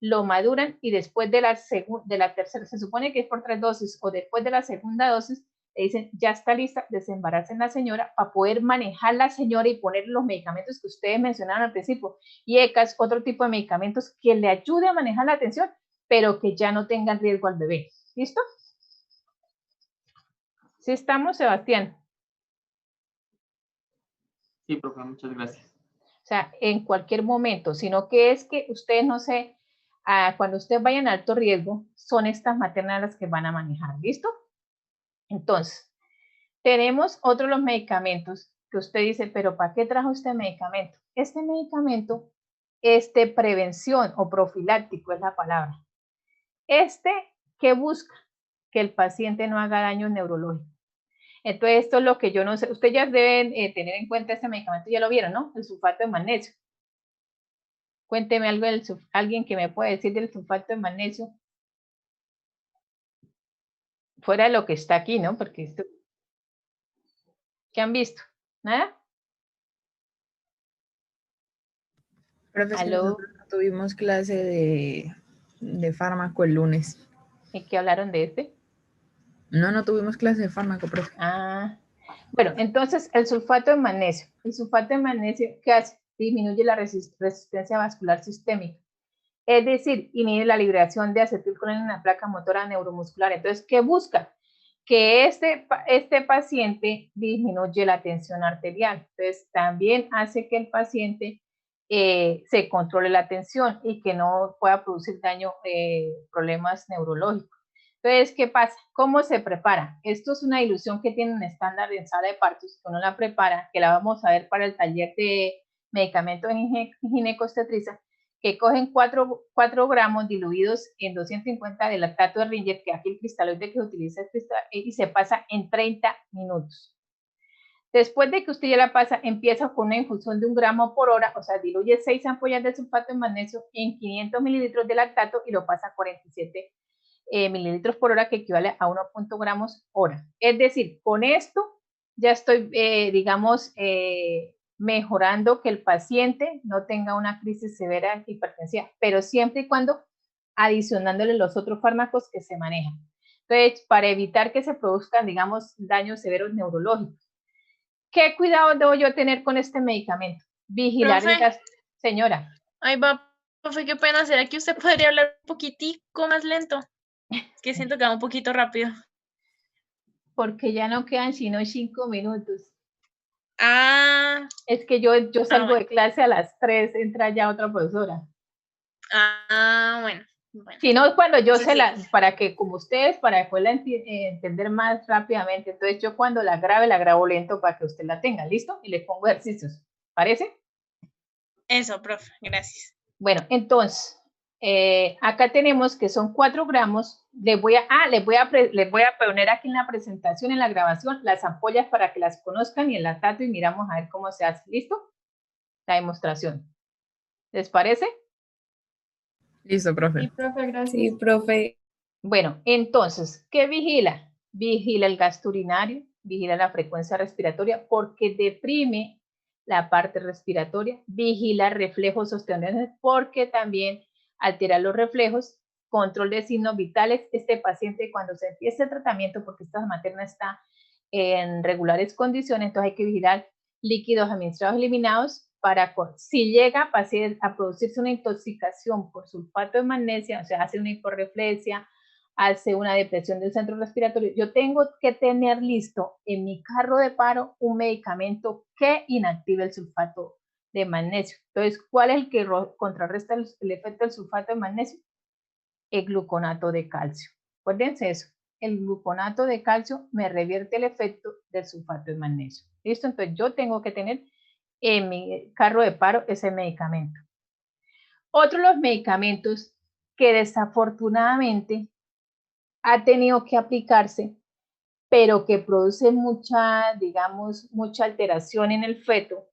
lo maduran y después de la tercera, se supone que es por 3 dosis, o después de la segunda dosis, le dicen, ya está lista, desembaracen la señora para poder manejar la señora y poner los medicamentos que ustedes mencionaron al principio, y ECAS, otro tipo de medicamentos que le ayude a manejar la tensión, pero que ya no tengan riesgo al bebé. ¿Listo? ¿Sí estamos, Sebastián? Sí, profe, muchas gracias. O sea, en cualquier momento, sino que es que ustedes no sé, cuando ustedes vayan a alto riesgo, son estas maternas las que van a manejar. ¿Listo? Entonces, tenemos otro de los medicamentos que usted dice, pero ¿para qué trajo este medicamento? Este medicamento es de prevención o profiláctico, es la palabra. ¿Qué busca? Que el paciente no haga daño neurológico. Entonces, esto es lo que yo no sé. Ustedes ya deben tener en cuenta este medicamento, ya lo vieron, ¿no? El sulfato de magnesio. Cuénteme algo alguien que me pueda decir del sulfato de magnesio. Fuera de lo que está aquí, ¿no? Porque esto... ¿Qué han visto? ¿Nada? Profesor, tuvimos clase de fármaco el lunes. ¿Y qué hablaron de este? No tuvimos clase de fármaco, profe. Bueno, entonces el sulfato de magnesio. El sulfato de magnesio, ¿qué hace? Disminuye la resistencia vascular sistémica. Es decir, inhibe la liberación de acetilcolina en la placa motora neuromuscular. Entonces, ¿qué busca? Que este paciente disminuye la tensión arterial. Entonces, también hace que el paciente se controle la tensión y que no pueda producir daño, problemas neurológicos. Entonces, ¿qué pasa? ¿Cómo se prepara? Esto es una ilusión que tiene un estándar en sala de partos, que uno la prepara, que la vamos a ver para el taller de medicamentos en ginecobstetricia, que cogen 4 gramos diluidos en 250 de lactato de Ringer, que aquí el cristaloide que utiliza y se pasa en 30 minutos. Después de que usted ya la pasa, empieza con una infusión de 1 gramo por hora, o sea, diluye 6 ampollas de sulfato de magnesio en 500 mililitros de lactato y lo pasa a 47 mililitros por hora, que equivale a 1.0 gramos hora. Es decir, con esto ya estoy, digamos, mejorando que el paciente no tenga una crisis severa de hipertensión, pero siempre y cuando adicionándole los otros fármacos que se manejan. Entonces, para evitar que se produzcan, digamos, daños severos neurológicos. ¿Qué cuidado debo yo tener con este medicamento? Vigilar el gasto. Señora. Ahí va, profe, qué pena. ¿Será que usted podría hablar un poquitico más lento? Es que siento que va un poquito rápido. Porque ya no quedan sino 5 minutos. Ah. Es que yo salgo de clase a las 3, entra ya otra profesora. Ah, bueno. Si no, cuando yo para que, como ustedes, para después entender más rápidamente, entonces yo cuando la grabo lento para que usted la tenga, ¿listo? Y les pongo ejercicios, ¿parece? Eso, profe, gracias. Bueno, entonces, acá tenemos que son 4 gramos, les voy a poner aquí en la presentación, en la grabación, las ampollas para que las conozcan y el lactato y miramos a ver cómo se hace, ¿listo? La demostración. ¿Les parece? Listo, profe. Sí, profe, gracias. Sí, profe. Bueno, entonces, ¿qué vigila? Vigila el gasto urinario, vigila la frecuencia respiratoria porque deprime la parte respiratoria, vigila reflejos osteoendógenos porque también altera los reflejos, control de signos vitales. Este paciente cuando se empieza el tratamiento, porque esta materna está en regulares condiciones, entonces hay que vigilar líquidos administrados eliminados para, si llega a producirse una intoxicación por sulfato de magnesio, o sea, hace una hiporreflexia, hace una depresión del centro respiratorio, yo tengo que tener listo en mi carro de paro un medicamento que inactive el sulfato de magnesio. Entonces, ¿cuál es el que contrarresta el efecto del sulfato de magnesio? El gluconato de calcio. Acuérdense eso, el gluconato de calcio me revierte el efecto del sulfato de magnesio. ¿Listo? Entonces, yo tengo que tener en mi carro de paro ese medicamento. Otro de los medicamentos que desafortunadamente ha tenido que aplicarse, pero que produce mucha, digamos, mucha alteración en el feto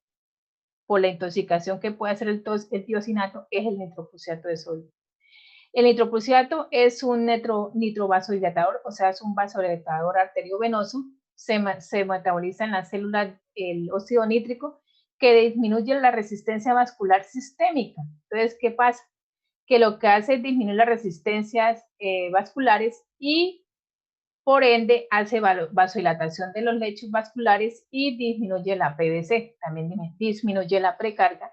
por la intoxicación que puede hacer el tiosinato, es el nitroprusiato de sodio. El nitroprusiato es un nitrovasodilatador, o sea, es un vasodilatador arteriovenoso, se metaboliza en la célula el óxido nítrico, que disminuye la resistencia vascular sistémica. Entonces, ¿qué pasa? Que lo que hace es disminuir las resistencias vasculares y por ende hace vasodilatación de los lechos vasculares y disminuye la PVC, también disminuye la precarga.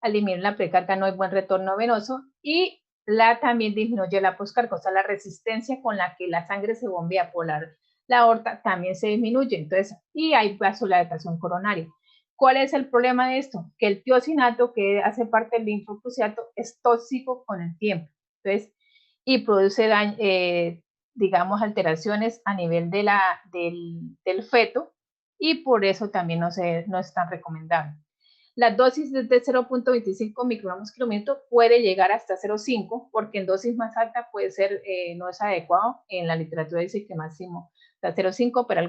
Al disminuir la precarga no hay buen retorno venoso y también disminuye la poscarga, o sea, la resistencia con la que la sangre se bombea por la aorta también se disminuye, entonces, y hay vasodilatación coronaria. ¿Cuál es el problema de esto? Que el tiosinato, que hace parte del nitroprusiato, es tóxico con el tiempo, entonces, y produce daño, digamos, alteraciones a nivel de del feto, y por eso también no es tan recomendable. La dosis de 0.25 microgramos kilómetro puede llegar hasta 0.5, porque en dosis más alta puede ser, no es adecuado. En la literatura dice que máximo está 0.5, pero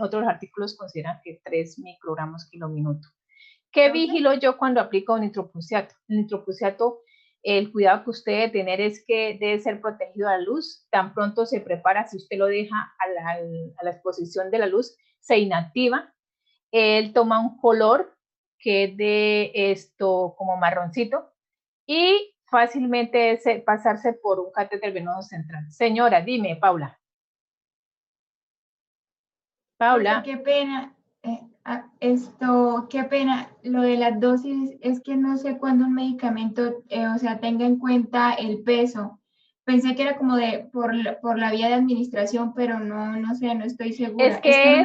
otros artículos consideran que 3 microgramos kilómetro. ¿Qué vigilo yo cuando aplico nitroprusiato? El nitroprusiato, el cuidado que usted debe tener es que debe ser protegido a la luz. Tan pronto se prepara, si usted lo deja a la exposición de la luz, se inactiva. Él toma un color que es de esto como marroncito y fácilmente es pasarse por un catéter venoso central. Señora, dime, Paula. Paula. Qué pena, qué pena, lo de las dosis es que no sé cuándo un medicamento, o sea, tenga en cuenta el peso. Pensé que era como por la vía de administración, pero no sé, no estoy segura. Es que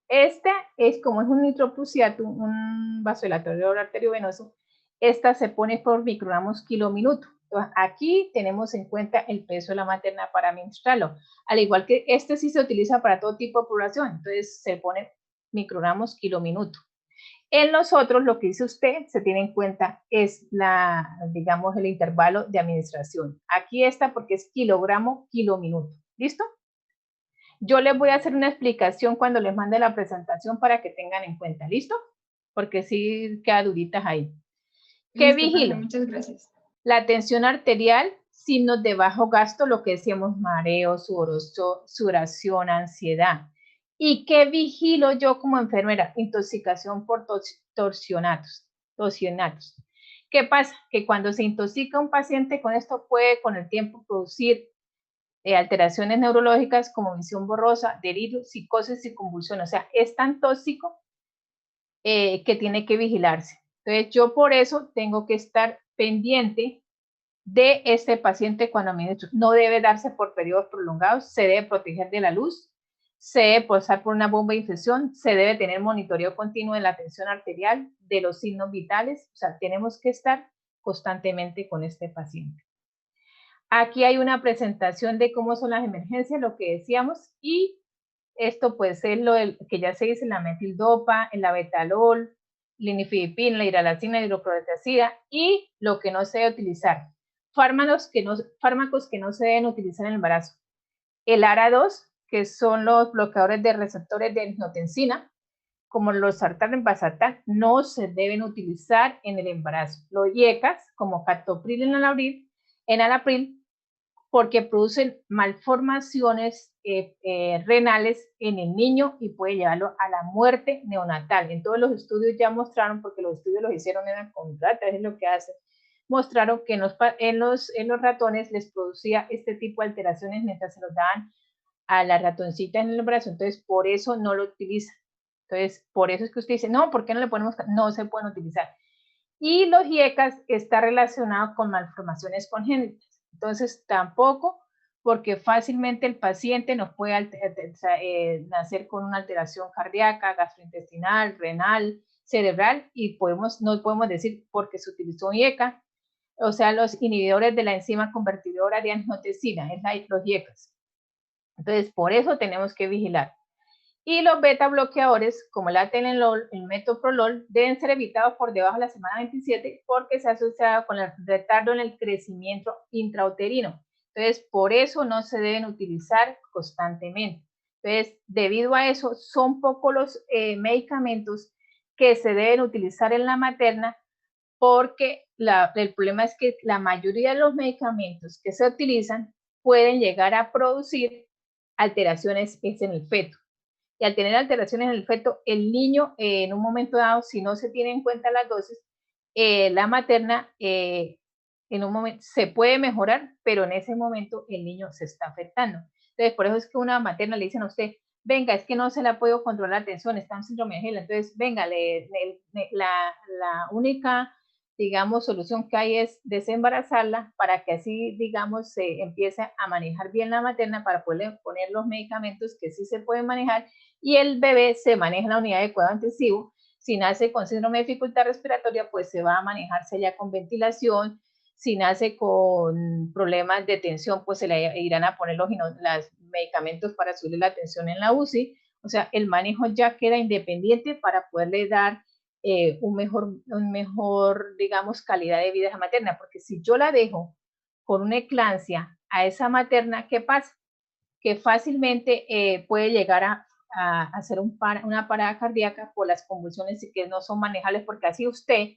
esta es como es un nitroprusiato, un vasodilatador arteriovenoso, esta se pone por microgramos kilómetro. Entonces, aquí tenemos en cuenta el peso de la materna para administrarlo. Al igual que este sí se utiliza para todo tipo de población, entonces se pone microgramos kilo-minuto. En los otros, lo que dice usted, se tiene en cuenta es digamos, el intervalo de administración. Aquí está porque es kilogramo, kilo-minuto. ¿Listo? Yo les voy a hacer una explicación cuando les mande la presentación para que tengan en cuenta. ¿Listo? Porque sí queda duditas ahí. ¿Qué vigila? Muchas gracias. La tensión arterial, signos de bajo gasto, lo que decíamos, mareo, sudoración, ansiedad. ¿Y qué vigilo yo como enfermera? Intoxicación por torsionatos. ¿Qué pasa? Que cuando se intoxica un paciente con esto puede con el tiempo producir alteraciones neurológicas como visión borrosa, delirio, psicosis y convulsión. O sea, es tan tóxico que tiene que vigilarse. Entonces, yo por eso tengo que estar pendiente de este paciente cuando administro. No debe darse por periodos prolongados, se debe proteger de la luz, se debe pasar por una bomba de infección, se debe tener monitoreo continuo de la tensión arterial, de los signos vitales. O sea, tenemos que estar constantemente con este paciente. Aquí hay una presentación de cómo son las emergencias, lo que decíamos, y esto puede ser lo que ya se dice, la metildopa, el abetalol, linifidipina, la hidralacina, la hidroclorotiazida, y lo que no se debe utilizar. Fármacos que no se deben utilizar en el embarazo. El ARA2, que son los bloqueadores de receptores de angiotensina, como los sartán en basartán, no se deben utilizar en el embarazo. Los IECAS, como captopril en enalapril, porque producen malformaciones renales en el niño y puede llevarlo a la muerte neonatal. En todos los estudios ya mostraron, porque los estudios los hicieron en el contrato, es lo que hacen, mostraron que en los ratones les producía este tipo de alteraciones mientras se los daban a las ratoncitas en el brazo. Entonces, por eso no lo utilizan. Entonces, por eso es que usted dice, no, ¿por qué no le ponemos? No se pueden utilizar. Y los IECAS está relacionado con malformaciones congénitas. Entonces, tampoco, porque fácilmente el paciente nos puede nacer con una alteración cardíaca, gastrointestinal, renal, cerebral, y no podemos decir porque se utilizó un IECA, o sea, los inhibidores de la enzima convertidora de angiotensina, los IECAS. Entonces, por eso tenemos que vigilar. Y los beta bloqueadores, como el atenolol, el metoprolol, deben ser evitados por debajo de la semana 27 porque se ha asociado con el retardo en el crecimiento intrauterino. Entonces, por eso no se deben utilizar constantemente. Entonces, debido a eso, son pocos los medicamentos que se deben utilizar en la materna porque el problema es que la mayoría de los medicamentos que se utilizan pueden llegar a producir alteraciones en el feto. Y al tener alteraciones en el feto, el niño en un momento dado, si no se tiene en cuenta las dosis, la materna en un momento se puede mejorar, pero en ese momento el niño se está afectando. Entonces, por eso es que una materna le dicen a usted, venga, es que no se la puedo controlar la tensión, está en síndrome de Gela. Entonces, venga, la única, digamos, solución que hay es desembarazarla para que así, digamos, se empiece a manejar bien la materna para poderle poner los medicamentos que sí se pueden manejar y el bebé se maneja en la unidad de cuidado intensivo. Si nace con síndrome de dificultad respiratoria, pues se va a manejarse ya con ventilación. Si nace con problemas de tensión, pues se le irán a poner los medicamentos para subir la tensión en la UCI. O sea, el manejo ya queda independiente para poderle dar un mejor, digamos, calidad de vida a esa materna. Porque si yo la dejo con una eclampsia a esa materna, ¿qué pasa? Que fácilmente puede llegar a hacer una parada cardíaca por las convulsiones y que no son manejables, porque así usted,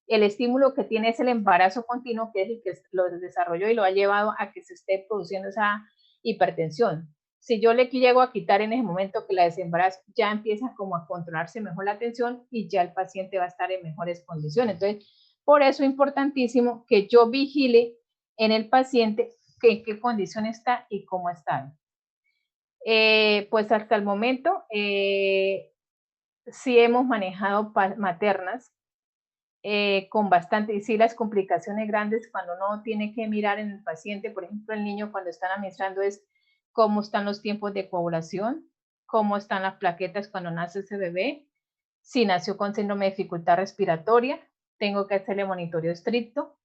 el estímulo que tiene es el embarazo continuo, que es el que lo desarrolló y lo ha llevado a que se esté produciendo esa hipertensión. Si yo le llego a quitar en ese momento que la desembarazo, ya empieza como a controlarse mejor la tensión y ya el paciente va a estar en mejores condiciones. Entonces, por eso es importantísimo que yo vigile en el paciente en qué condición está y cómo está. Pues hasta el momento sí hemos manejado maternas con bastante, y sí las complicaciones grandes cuando uno tiene que mirar en el paciente, por ejemplo el niño cuando están administrando es cómo están los tiempos de coagulación, cómo están las plaquetas cuando nace ese bebé, si nació con síndrome de dificultad respiratoria, tengo que hacerle monitoreo estricto,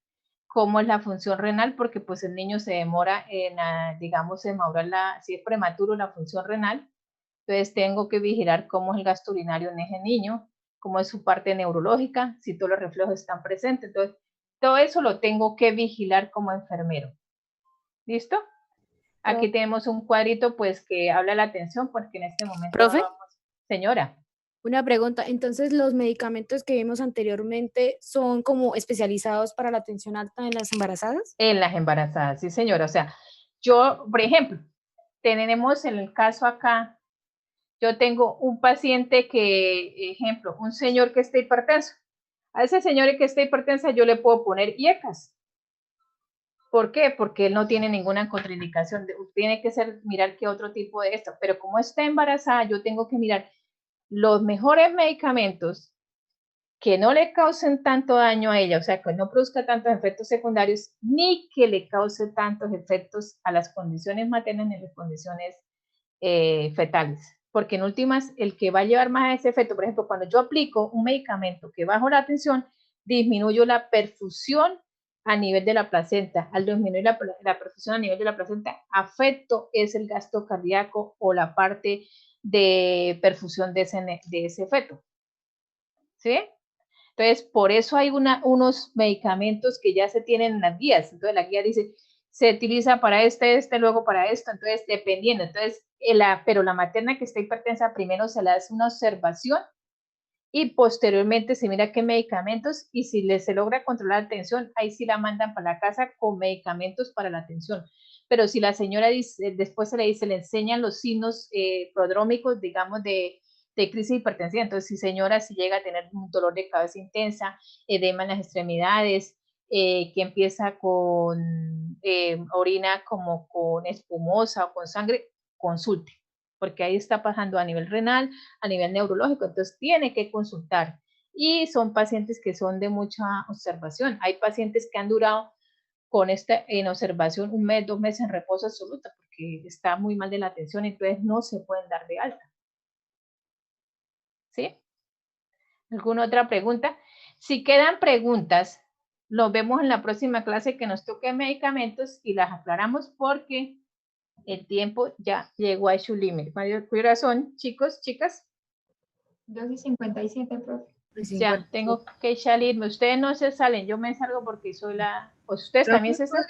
cómo es la función renal, porque pues el niño se demora en, digamos, en madurar si es prematuro la función renal, entonces tengo que vigilar cómo es el gasto urinario en ese niño, cómo es su parte neurológica, si todos los reflejos están presentes, entonces todo eso lo tengo que vigilar como enfermero. ¿Listo? Aquí tenemos un cuadrito pues que habla de la atención, porque en este momento... ¿Profe? Señora. Una pregunta, entonces los medicamentos que vimos anteriormente son como especializados para la tensión alta en las embarazadas? En las embarazadas, sí señora. O sea, yo, por ejemplo, tenemos en el caso acá, yo tengo un paciente que, ejemplo, un señor que está hipertenso. A ese señor que está hipertenso yo le puedo poner IECAS. ¿Por qué? Porque él no tiene ninguna contraindicación. Tiene que ser mirar qué otro tipo de esto. Pero como está embarazada, yo tengo que mirar los mejores medicamentos que no le causen tanto daño a ella, o sea, que no produzca tantos efectos secundarios, ni que le cause tantos efectos a las condiciones maternas ni a las condiciones fetales. Porque en últimas, el que va a llevar más a ese efecto, por ejemplo, cuando yo aplico un medicamento que bajo la tensión, disminuyo la perfusión a nivel de la placenta. Al disminuir la perfusión a nivel de la placenta, afecto es el gasto cardíaco o la parte de perfusión de ese feto. ¿Sí? Entonces, por eso hay unos medicamentos que ya se tienen en las guías. Entonces, la guía dice, se utiliza para luego para esto. Entonces, dependiendo. Entonces, pero la materna que está hipertensa, primero se le hace una observación y posteriormente se mira qué medicamentos, y si se logra controlar la tensión, ahí sí la mandan para la casa con medicamentos para la tensión. Pero si la señora dice, después se le enseñan los signos prodrómicos, digamos, de crisis hipertensiva, entonces si señora si llega a tener un dolor de cabeza intensa, edema en las extremidades, que empieza con orina como con espumosa o con sangre, consulte, porque ahí está pasando a nivel renal, a nivel neurológico, entonces tiene que consultar. Y son pacientes que son de mucha observación. Hay pacientes que han durado con en observación 1 mes, 2 meses en reposo absoluto, porque está muy mal de la atención, entonces no se pueden dar de alta. ¿Sí? ¿Alguna otra pregunta? Si quedan preguntas, los vemos en la próxima clase que nos toque medicamentos y las aclaramos porque el tiempo ya llegó a su límite. ¿Qué hora son, chicos, chicas? 2:57, profe. Ya, tengo que salirme. Ustedes no se salen, yo me salgo porque soy la... ¿Ustedes también se salen?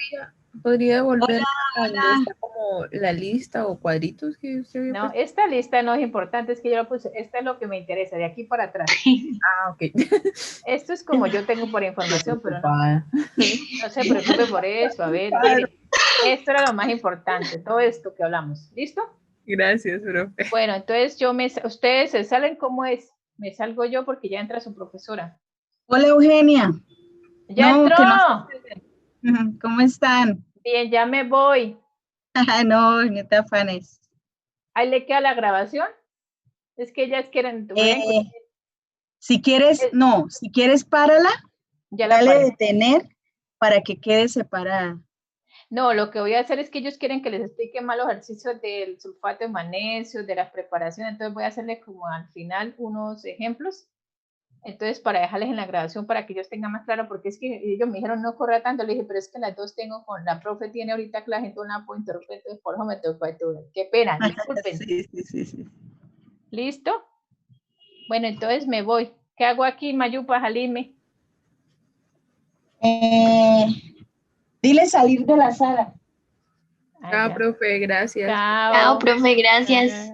¿Podría volver a donde está como la lista o cuadritos que usted había No, puesto? esta lista no es importante, es que yo lo puse, esta es lo que me interesa, de aquí para atrás. Ah, ok. Esto es como yo tengo por información, pero no se preocupe por eso. A ver, esto era lo más importante, todo esto que hablamos. ¿Listo? Gracias, profe. Bueno, entonces ustedes se salen, ¿cómo es? Me salgo yo porque ya entra su profesora. Hola, Eugenia. ¡Ya entró! ¿Cómo están? Bien, ya me voy. No te afanes. ¿Ahí le queda la grabación? Es que ellas quieren... Si quieres, si quieres párala, ya dale detener para que quede separada. No, lo que voy a hacer es que ellos quieren que les explique más los ejercicios del sulfato de magnesio, de las preparaciones, entonces voy a hacerle como al final unos ejemplos, entonces para dejarles en la grabación para que ellos tengan más claro, porque es que ellos me dijeron no corra tanto, le dije, pero es que las dos tengo con, la profe tiene ahorita clase, entonces no la puedo interrumpir, entonces por eso me tengo que ayudar. Qué pena, disculpen. Sí. ¿Listo? Bueno, entonces me voy. ¿Qué hago aquí, Mayu, para salirme? Dile salir de la sala. Chao, profe, gracias. Chao, profe, gracias.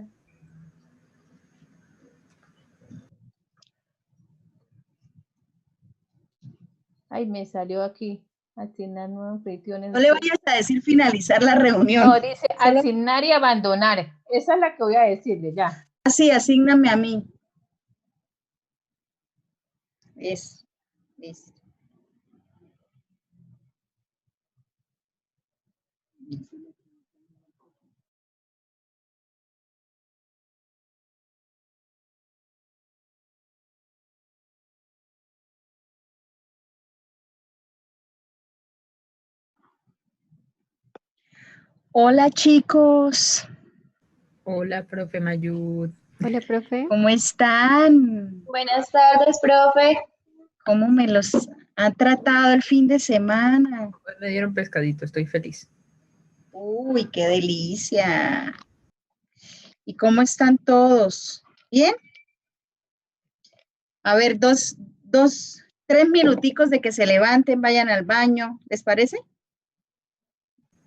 Ay, me salió aquí. Asignar nuevas peticiones. No le vayas a decir finalizar la reunión. No, dice asignar y abandonar. Esa es la que voy a decirle ya. Sí, asígname a mí. Eso. Hola, chicos. Hola, profe Mayud. Hola, profe. ¿Cómo están? Buenas tardes, profe. ¿Cómo me los ¿Han tratado el fin de semana? Pues me dieron pescadito, estoy feliz. Uy, qué delicia. ¿Y cómo están todos? ¿Bien? A ver, 3 minuticos de que se levanten, vayan al baño. ¿Les parece?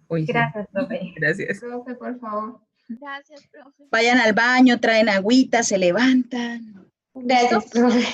Uy, Gracias, sí. profe. Gracias. Profe, por favor. Gracias, profe. Vayan al baño, traen agüita, se levantan. Gracias, profe.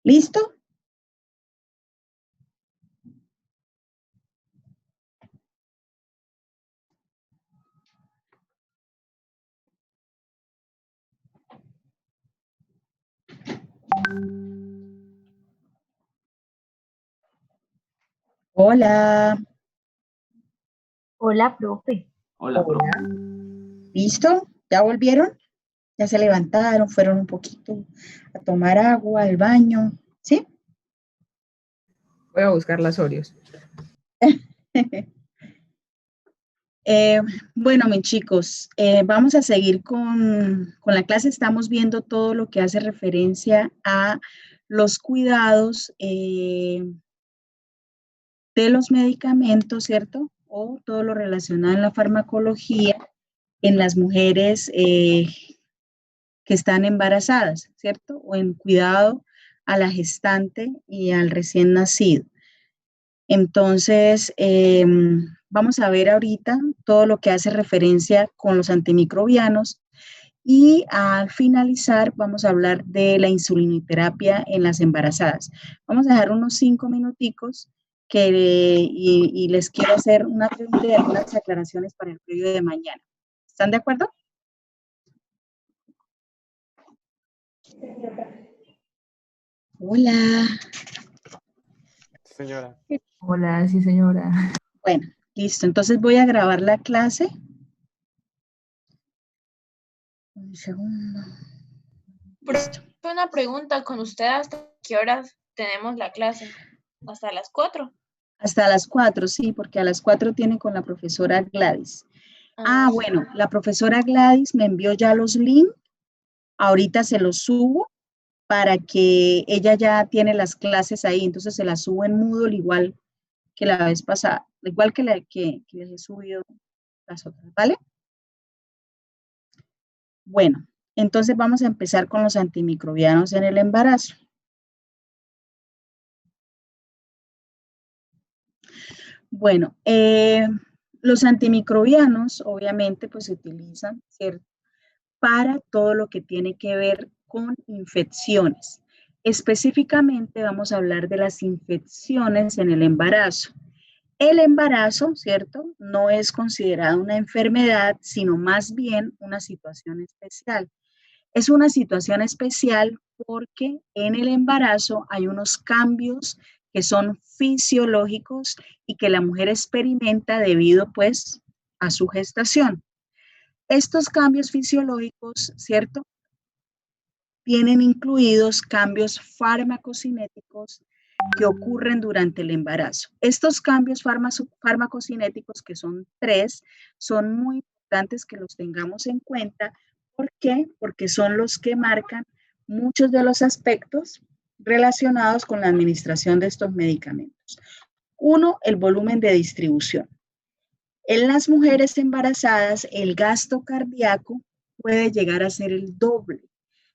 ¿Listo? Hola. Hola, profe. Hola, profe. ¿Listo? ¿Ya volvieron? ¿Ya se levantaron? ¿Fueron un poquito a tomar agua, al baño? ¿Sí? Voy a buscar las Oreos. Bueno, mis chicos, vamos a seguir con la clase. Estamos viendo todo lo que hace referencia a los cuidados de los medicamentos, ¿cierto? O todo lo relacionado en la farmacología en las mujeres que están embarazadas, ¿cierto? O en cuidado a la gestante y al recién nacido. Entonces, vamos a ver ahorita todo lo que hace referencia con los antimicrobianos y al finalizar vamos a hablar de la insulinoterapia en las embarazadas. Vamos a dejar unos 5 minuticos y les quiero hacer una pregunta y algunas aclaraciones para el periodo de mañana. ¿Están de acuerdo? Hola. Señora. Hola, sí, señora. Bueno, listo. Entonces voy a grabar la clase. Un segundo. Listo. Una pregunta, ¿con usted hasta qué horas tenemos la clase? ¿Hasta las 4? Hasta las 4, sí, porque a las 4 tiene con la profesora Gladys. Bueno, la profesora Gladys me envió ya los links. Ahorita se los subo para que ella ya tiene las clases ahí. Entonces se las subo en Moodle igual que la vez pasada, igual que les he subido las otras, ¿vale? Bueno, entonces vamos a empezar con los antimicrobianos en el embarazo. Bueno, los antimicrobianos obviamente pues se utilizan, ¿cierto?, para todo lo que tiene que ver con infecciones. Específicamente vamos a hablar de las infecciones en el embarazo. El embarazo, ¿cierto?, no es considerado una enfermedad, sino más bien una situación especial. Es una situación especial porque en el embarazo hay unos cambios que son fisiológicos y que la mujer experimenta debido, pues, a su gestación. Estos cambios fisiológicos, ¿cierto?, tienen incluidos cambios farmacocinéticos que ocurren durante el embarazo. Estos cambios farmacocinéticos, que son 3, son muy importantes que los tengamos en cuenta. ¿Por qué? Porque son los que marcan muchos de los aspectos relacionados con la administración de estos medicamentos. 1, el volumen de distribución. En las mujeres embarazadas, el gasto cardíaco puede llegar a ser el doble,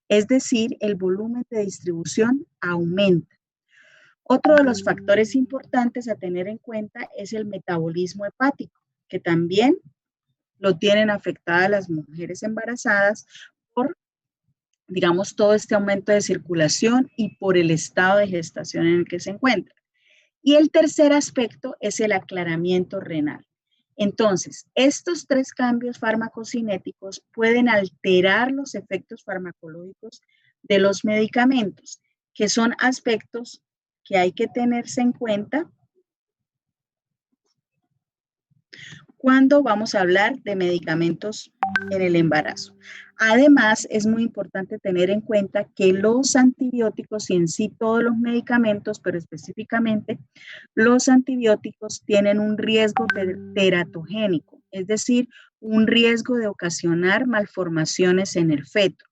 es decir, el volumen de distribución aumenta. Otro de los factores importantes a tener en cuenta es el metabolismo hepático, que también lo tienen afectadas las mujeres embarazadas por, digamos, todo este aumento de circulación y por el estado de gestación en el que se encuentra. Y el tercer aspecto es el aclaramiento renal. Entonces, estos 3 cambios farmacocinéticos pueden alterar los efectos farmacológicos de los medicamentos, que son aspectos que hay que tenerse en cuenta cuando vamos a hablar de medicamentos en el embarazo. Además, es muy importante tener en cuenta que los antibióticos y en sí todos los medicamentos, pero específicamente los antibióticos tienen un riesgo teratogénico, es decir, un riesgo de ocasionar malformaciones en el feto.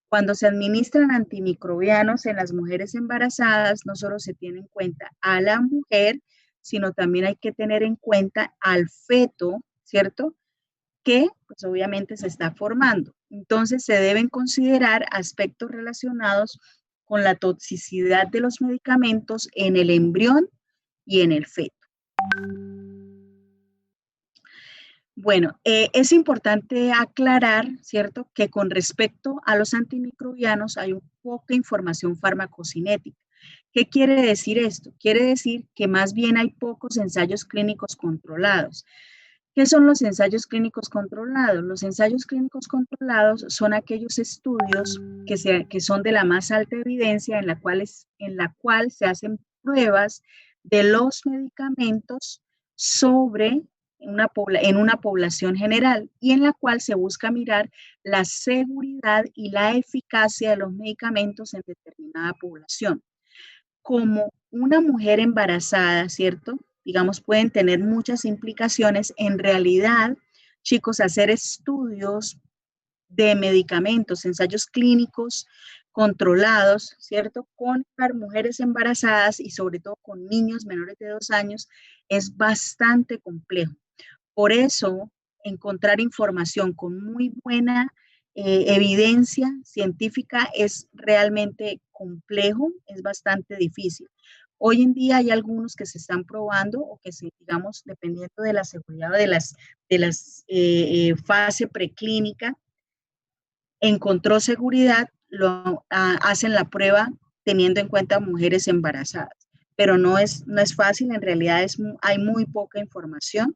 Cuando se administran antimicrobianos en las mujeres embarazadas, no solo se tiene en cuenta a la mujer, sino también hay que tener en cuenta al feto, ¿cierto?, que pues obviamente se está formando. Entonces se deben considerar aspectos relacionados con la toxicidad de los medicamentos en el embrión y en el feto. Bueno, es importante aclarar, ¿cierto?, que con respecto a los antimicrobianos hay poca información farmacocinética. ¿Qué quiere decir esto? Quiere decir que más bien hay pocos ensayos clínicos controlados. ¿Qué son los ensayos clínicos controlados? Los ensayos clínicos controlados son aquellos estudios que son de la más alta evidencia en la cual se hacen pruebas de los medicamentos en una población general y en la cual se busca mirar la seguridad y la eficacia de los medicamentos en determinada población. Como una mujer embarazada, ¿cierto? Digamos, pueden tener muchas implicaciones. En realidad, chicos, hacer estudios de medicamentos, ensayos clínicos controlados, ¿cierto? Con mujeres embarazadas y sobre todo con niños menores de 2 años es bastante complejo. Por eso, encontrar información con muy buena evidencia científica es realmente complejo, es bastante difícil. Hoy en día hay algunos que se están probando o que se, digamos, dependiendo de la seguridad de las fase preclínica, encontró seguridad, hacen la prueba teniendo en cuenta mujeres embarazadas, pero no es fácil, en realidad hay muy poca información.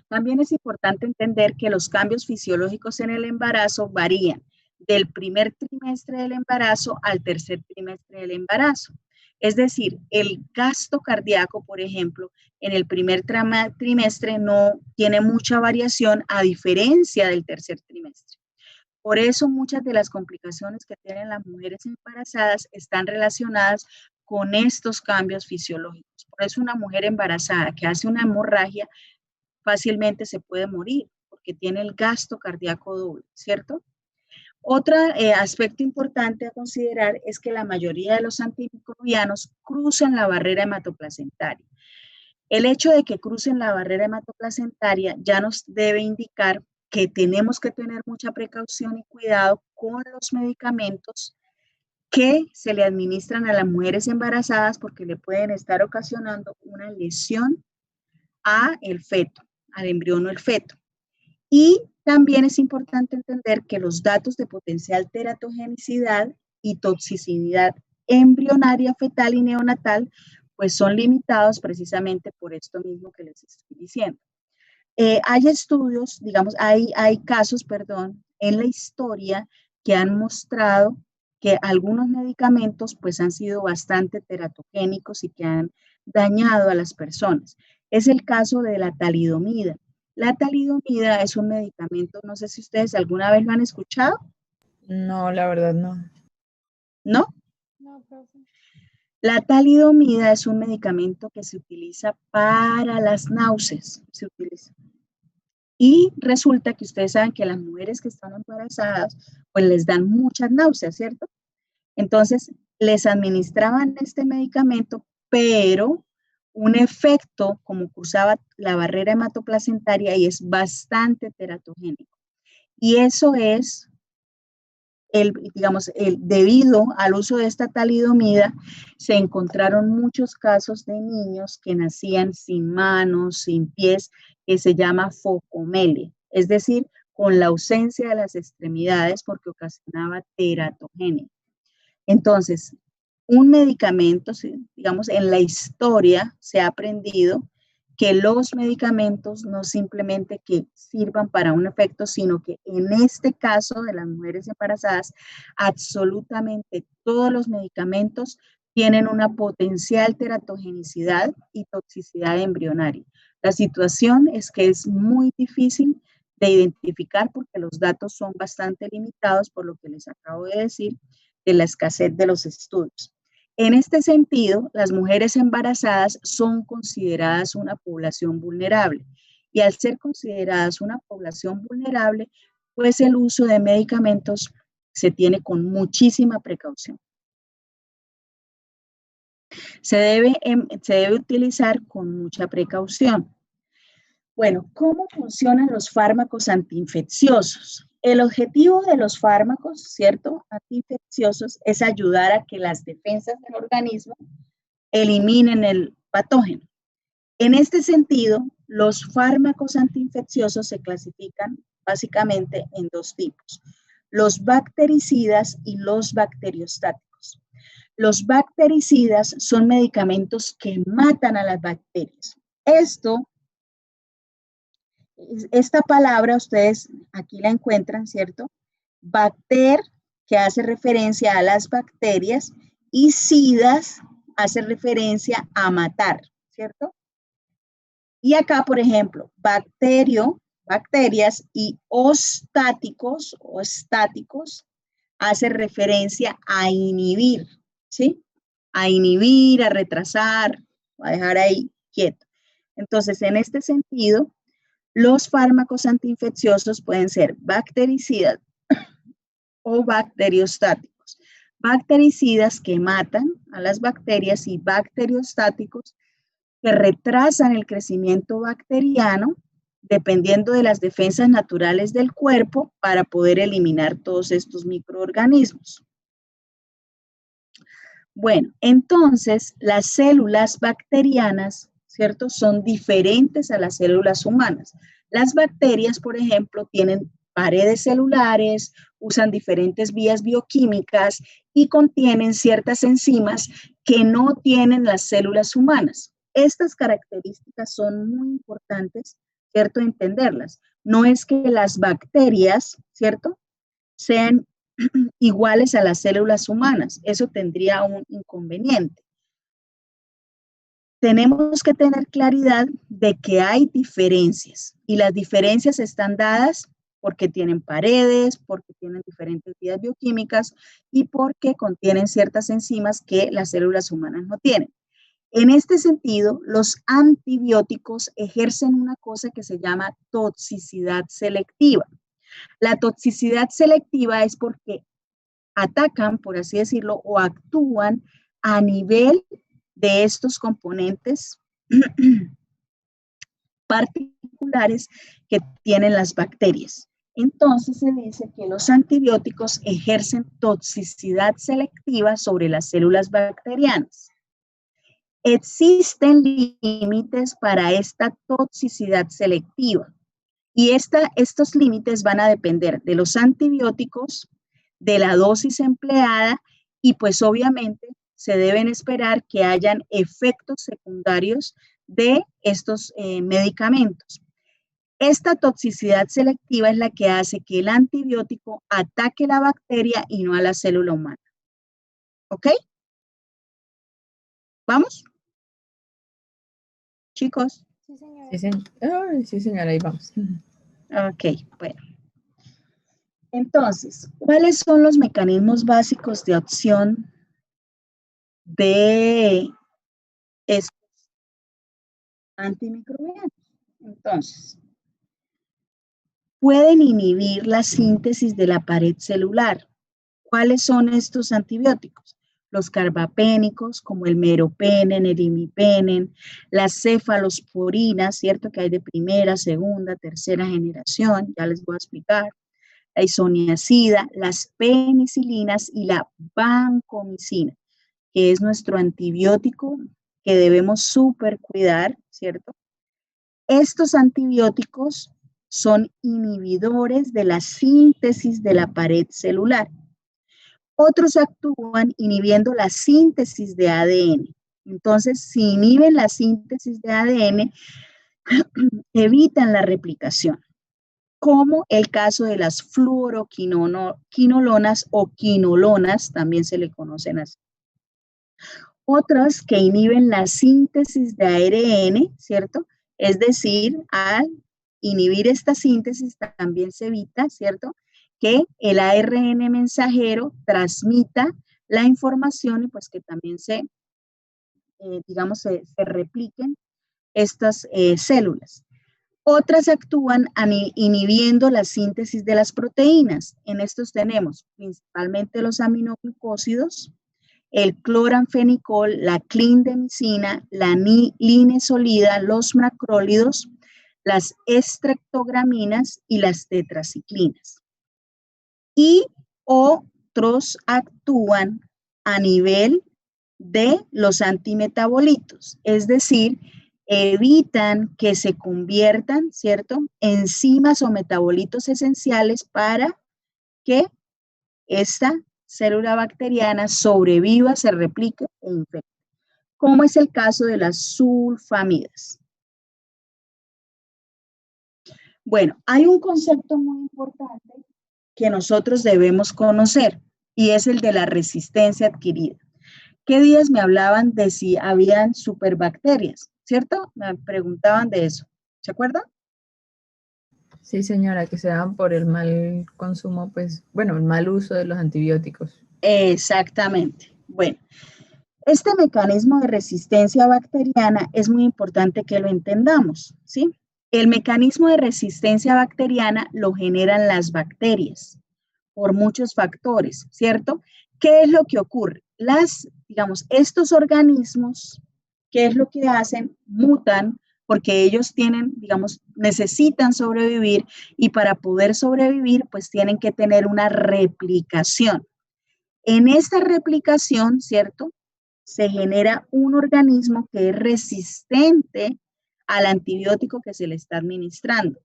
También es importante entender que los cambios fisiológicos en el embarazo varían del primer trimestre del embarazo al tercer trimestre del embarazo. Es decir, el gasto cardíaco, por ejemplo, en el primer trimestre no tiene mucha variación a diferencia del tercer trimestre. Por eso muchas de las complicaciones que tienen las mujeres embarazadas están relacionadas con estos cambios fisiológicos. Por eso una mujer embarazada que hace una hemorragia fácilmente se puede morir porque tiene el gasto cardíaco doble, ¿cierto? Otro aspecto importante a considerar es que la mayoría de los antimicrobianos cruzan la barrera hematoplacentaria. El hecho de que crucen la barrera hematoplacentaria ya nos debe indicar que tenemos que tener mucha precaución y cuidado con los medicamentos que se le administran a las mujeres embarazadas porque le pueden estar ocasionando una lesión al feto, al embrión o el feto. Y también es importante entender que los datos de potencial teratogenicidad y toxicidad embrionaria, fetal y neonatal, pues son limitados precisamente por esto mismo que les estoy diciendo. Hay estudios, digamos, hay casos, perdón, en la historia que han mostrado que algunos medicamentos pues han sido bastante teratogénicos y que han dañado a las personas. Es el caso de la talidomida. La talidomida es un medicamento, no sé si ustedes alguna vez lo han escuchado. No, la verdad no. ¿No? No, profe. La talidomida es un medicamento que se utiliza para las náuseas, se utiliza. Y resulta que ustedes saben que las mujeres que están embarazadas, pues les dan muchas náuseas, ¿cierto? Entonces, les administraban este medicamento, pero un efecto como cruzaba la barrera hematoplacentaria y es bastante teratogénico. Y eso es, debido al uso de esta talidomida, se encontraron muchos casos de niños que nacían sin manos, sin pies, que se llama focomelia, es decir, con la ausencia de las extremidades porque ocasionaba teratogenia. Entonces, un medicamento, digamos, en la historia se ha aprendido que los medicamentos no simplemente que sirvan para un efecto, sino que en este caso de las mujeres embarazadas, absolutamente todos los medicamentos tienen una potencial teratogenicidad y toxicidad embrionaria. La situación es que es muy difícil de identificar porque los datos son bastante limitados, por lo que les acabo de decir, de la escasez de los estudios. En este sentido, las mujeres embarazadas son consideradas una población vulnerable y al ser consideradas una población vulnerable, pues el uso de medicamentos se tiene con muchísima precaución. Se debe utilizar con mucha precaución. Bueno, ¿cómo funcionan los fármacos antiinfecciosos? El objetivo de los fármacos, ¿cierto?, antiinfecciosos es ayudar a que las defensas del organismo eliminen el patógeno. En este sentido, los fármacos antiinfecciosos se clasifican básicamente en 2 tipos, los bactericidas y los bacteriostáticos. Los bactericidas son medicamentos que matan a las bacterias. Esta palabra ustedes aquí la encuentran, ¿cierto? Bacter, que hace referencia a las bacterias, y sidas hace referencia a matar, ¿cierto? Y acá, por ejemplo, bacterias y ostáticos hace referencia a inhibir, ¿sí? a inhibir, a retrasar, a dejar ahí quieto. Entonces, en este sentido, los fármacos antiinfecciosos pueden ser bactericidas o bacteriostáticos. Bactericidas que matan a las bacterias y bacteriostáticos que retrasan el crecimiento bacteriano dependiendo de las defensas naturales del cuerpo para poder eliminar todos estos microorganismos. Bueno, entonces las células bacterianas, ¿cierto? Son diferentes a las células humanas. Las bacterias, por ejemplo, tienen paredes celulares, usan diferentes vías bioquímicas y contienen ciertas enzimas que no tienen las células humanas. Estas características son muy importantes, ¿cierto? Entenderlas. No es que las bacterias, ¿cierto? Sean iguales a las células humanas. Eso tendría un inconveniente. Tenemos que tener claridad de que hay diferencias y las diferencias están dadas porque tienen paredes, porque tienen diferentes vías bioquímicas y porque contienen ciertas enzimas que las células humanas no tienen. En este sentido, los antibióticos ejercen una cosa que se llama toxicidad selectiva. La toxicidad selectiva es porque atacan, por así decirlo, o actúan a nivel de estos componentes particulares que tienen las bacterias. Entonces se dice que los antibióticos ejercen toxicidad selectiva sobre las células bacterianas. Existen límites para esta toxicidad selectiva y estos límites van a depender de los antibióticos, de la dosis empleada y pues obviamente se deben esperar que hayan efectos secundarios de estos medicamentos. Esta toxicidad selectiva es la que hace que el antibiótico ataque la bacteria y no a la célula humana. ¿Ok? ¿Vamos? Chicos. Sí, señora, ahí vamos. Ok, bueno. Entonces, ¿cuáles son los mecanismos básicos de acción de estos antimicrobianos? Entonces, pueden inhibir la síntesis de la pared celular. ¿Cuáles son estos antibióticos? Los carbapénicos, como el meropenem, el imipenem, las cefalosporinas, ¿cierto? Que hay de primera, segunda, tercera generación, ya les voy a explicar. La isoniazida, las penicilinas y la vancomicina, que es nuestro antibiótico que debemos súper cuidar, ¿cierto? Estos antibióticos son inhibidores de la síntesis de la pared celular. Otros actúan inhibiendo la síntesis de ADN. Entonces, si inhiben la síntesis de ADN, evitan la replicación, como el caso de las fluoroquinolonas o quinolonas, también se le conocen así. Otras que inhiben la síntesis de ARN, ¿cierto? Es decir, al inhibir esta síntesis también se evita, ¿cierto?, que el ARN mensajero transmita la información y pues que también se repliquen estas células. Otras actúan inhibiendo la síntesis de las proteínas. En estos tenemos principalmente los aminoglucósidos, el cloranfenicol, la clindamicina, la linesolida, los macrólidos, las estreptograminas y las tetraciclinas. Y otros actúan a nivel de los antimetabolitos, es decir, evitan que se conviertan, ¿cierto?, enzimas o metabolitos esenciales para que esta célula bacteriana sobreviva, se replique e infecte, como es el caso de las sulfamidas. Bueno, hay un concepto muy importante que nosotros debemos conocer y es el de la resistencia adquirida. ¿Qué días me hablaban de si habían superbacterias? ¿Cierto? Me preguntaban de eso. ¿Se acuerdan? Sí, señora, que se dan por el mal consumo, pues, bueno, el mal uso de los antibióticos. Exactamente. Bueno, Este mecanismo de resistencia bacteriana es muy importante que lo entendamos, ¿sí? El mecanismo de resistencia bacteriana lo generan las bacterias por muchos factores, ¿cierto? ¿Qué es lo que ocurre? Estos organismos, ¿qué es lo que hacen? Mutan porque ellos necesitan sobrevivir y para poder sobrevivir, pues tienen que tener una replicación. En esta replicación, ¿cierto? Se genera un organismo que es resistente al antibiótico que se le está administrando.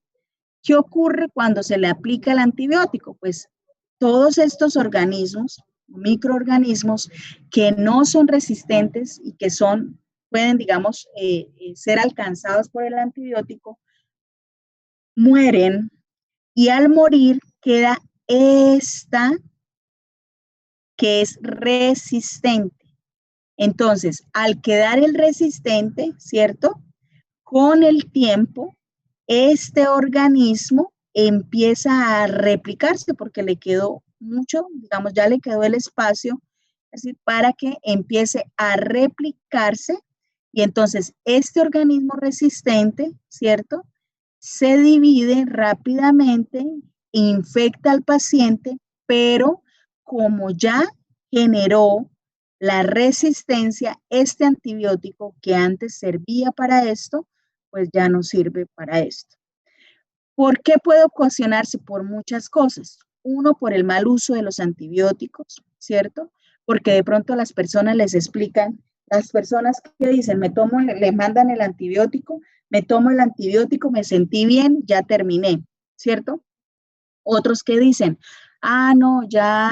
¿Qué ocurre cuando se le aplica el antibiótico? Pues todos estos organismos, microorganismos que no son resistentes y que pueden, ser alcanzados por el antibiótico, mueren y al morir queda esta que es resistente. Entonces, al quedar el resistente, ¿cierto? Con el tiempo, este organismo empieza a replicarse porque le quedó mucho, ya le quedó el espacio, así, para que empiece a replicarse y entonces este organismo resistente, ¿cierto? Se divide rápidamente, infecta al paciente, pero como ya generó la resistencia, este antibiótico que antes servía para esto, pues ya no sirve para esto. ¿Por qué puede ocasionarse? Por muchas cosas. Uno, por el mal uso de los antibióticos, ¿cierto? Porque de pronto las personas les explican, las personas que dicen, le mandan el antibiótico, me tomo el antibiótico, me sentí bien, ya terminé, ¿cierto? Otros que dicen, no, ya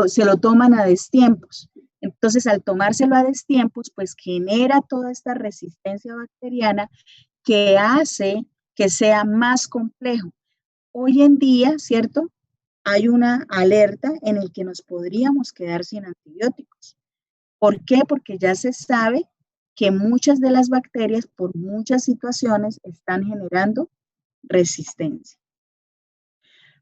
se lo toman a destiempos. Entonces, al tomárselo a destiempos, pues genera toda esta resistencia bacteriana que hace que sea más complejo. Hoy en día, ¿cierto? Hay una alerta en el que nos podríamos quedar sin antibióticos. ¿Por qué? Porque ya se sabe que muchas de las bacterias, por muchas situaciones, están generando resistencia.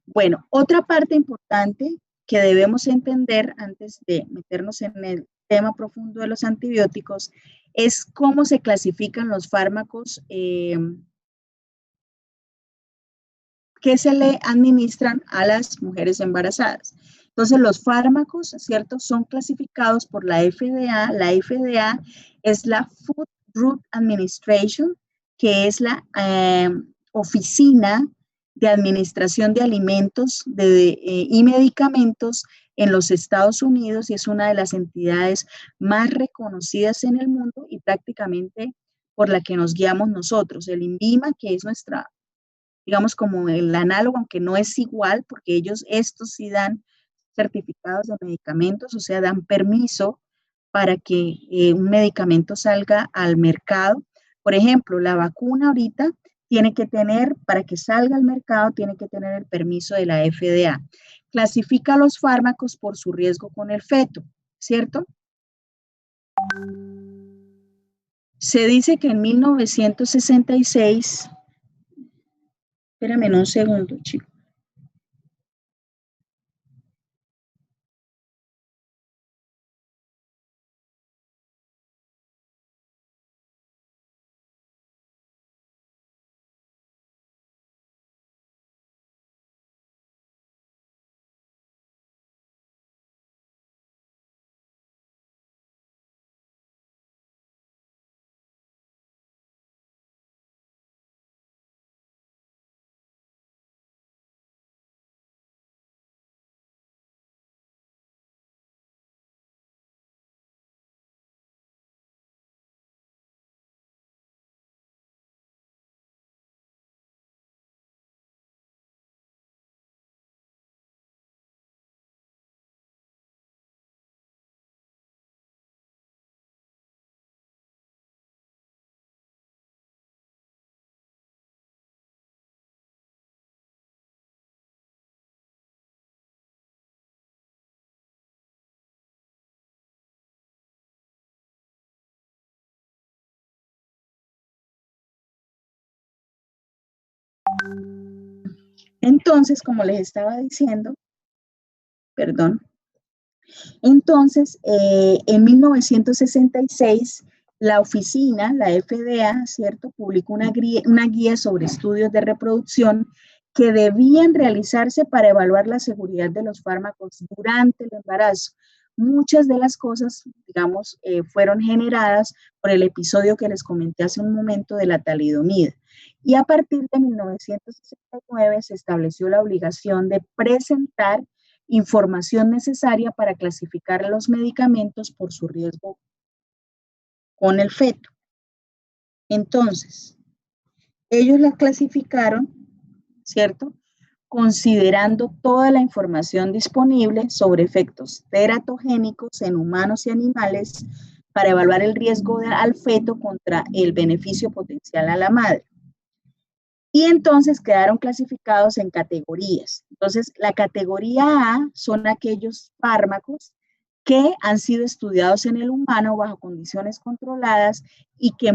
Bueno, otra parte importante que debemos entender antes de meternos en el tema profundo de los antibióticos es cómo se clasifican los fármacos que se le administran a las mujeres embarazadas. Entonces, los fármacos, ¿cierto?, son clasificados por la FDA. La FDA es la Food Drug Administration, que es la oficina de administración de alimentos y medicamentos en los Estados Unidos y es una de las entidades más reconocidas en el mundo y prácticamente por la que nos guiamos nosotros. El INVIMA, que es nuestra, digamos, como el análogo, aunque no es igual, porque estos sí dan certificados de medicamentos, o sea, dan permiso para que un medicamento salga al mercado. Por ejemplo, la vacuna ahorita tiene que tener, para que salga al mercado, tiene que tener el permiso de la FDA. Clasifica los fármacos por su riesgo con el feto, ¿cierto? Se dice que en 1966, espérame un segundo, chico. Entonces, como les estaba diciendo, perdón, Entonces, en 1966, la oficina, la FDA, ¿cierto?, publicó una guía sobre estudios de reproducción que debían realizarse para evaluar la seguridad de los fármacos durante el embarazo. Muchas de las cosas, digamos, fueron generadas por el episodio que les comenté hace un momento de la talidomida. Y a partir de 1969 se estableció la obligación de presentar información necesaria para clasificar los medicamentos por su riesgo con el feto. Entonces, ellos la clasificaron, ¿cierto?, considerando toda la información disponible sobre efectos teratogénicos en humanos y animales para evaluar el riesgo al feto contra el beneficio potencial a la madre. Y entonces quedaron clasificados en categorías. Entonces, la categoría A son aquellos fármacos que han sido estudiados en el humano bajo condiciones controladas y que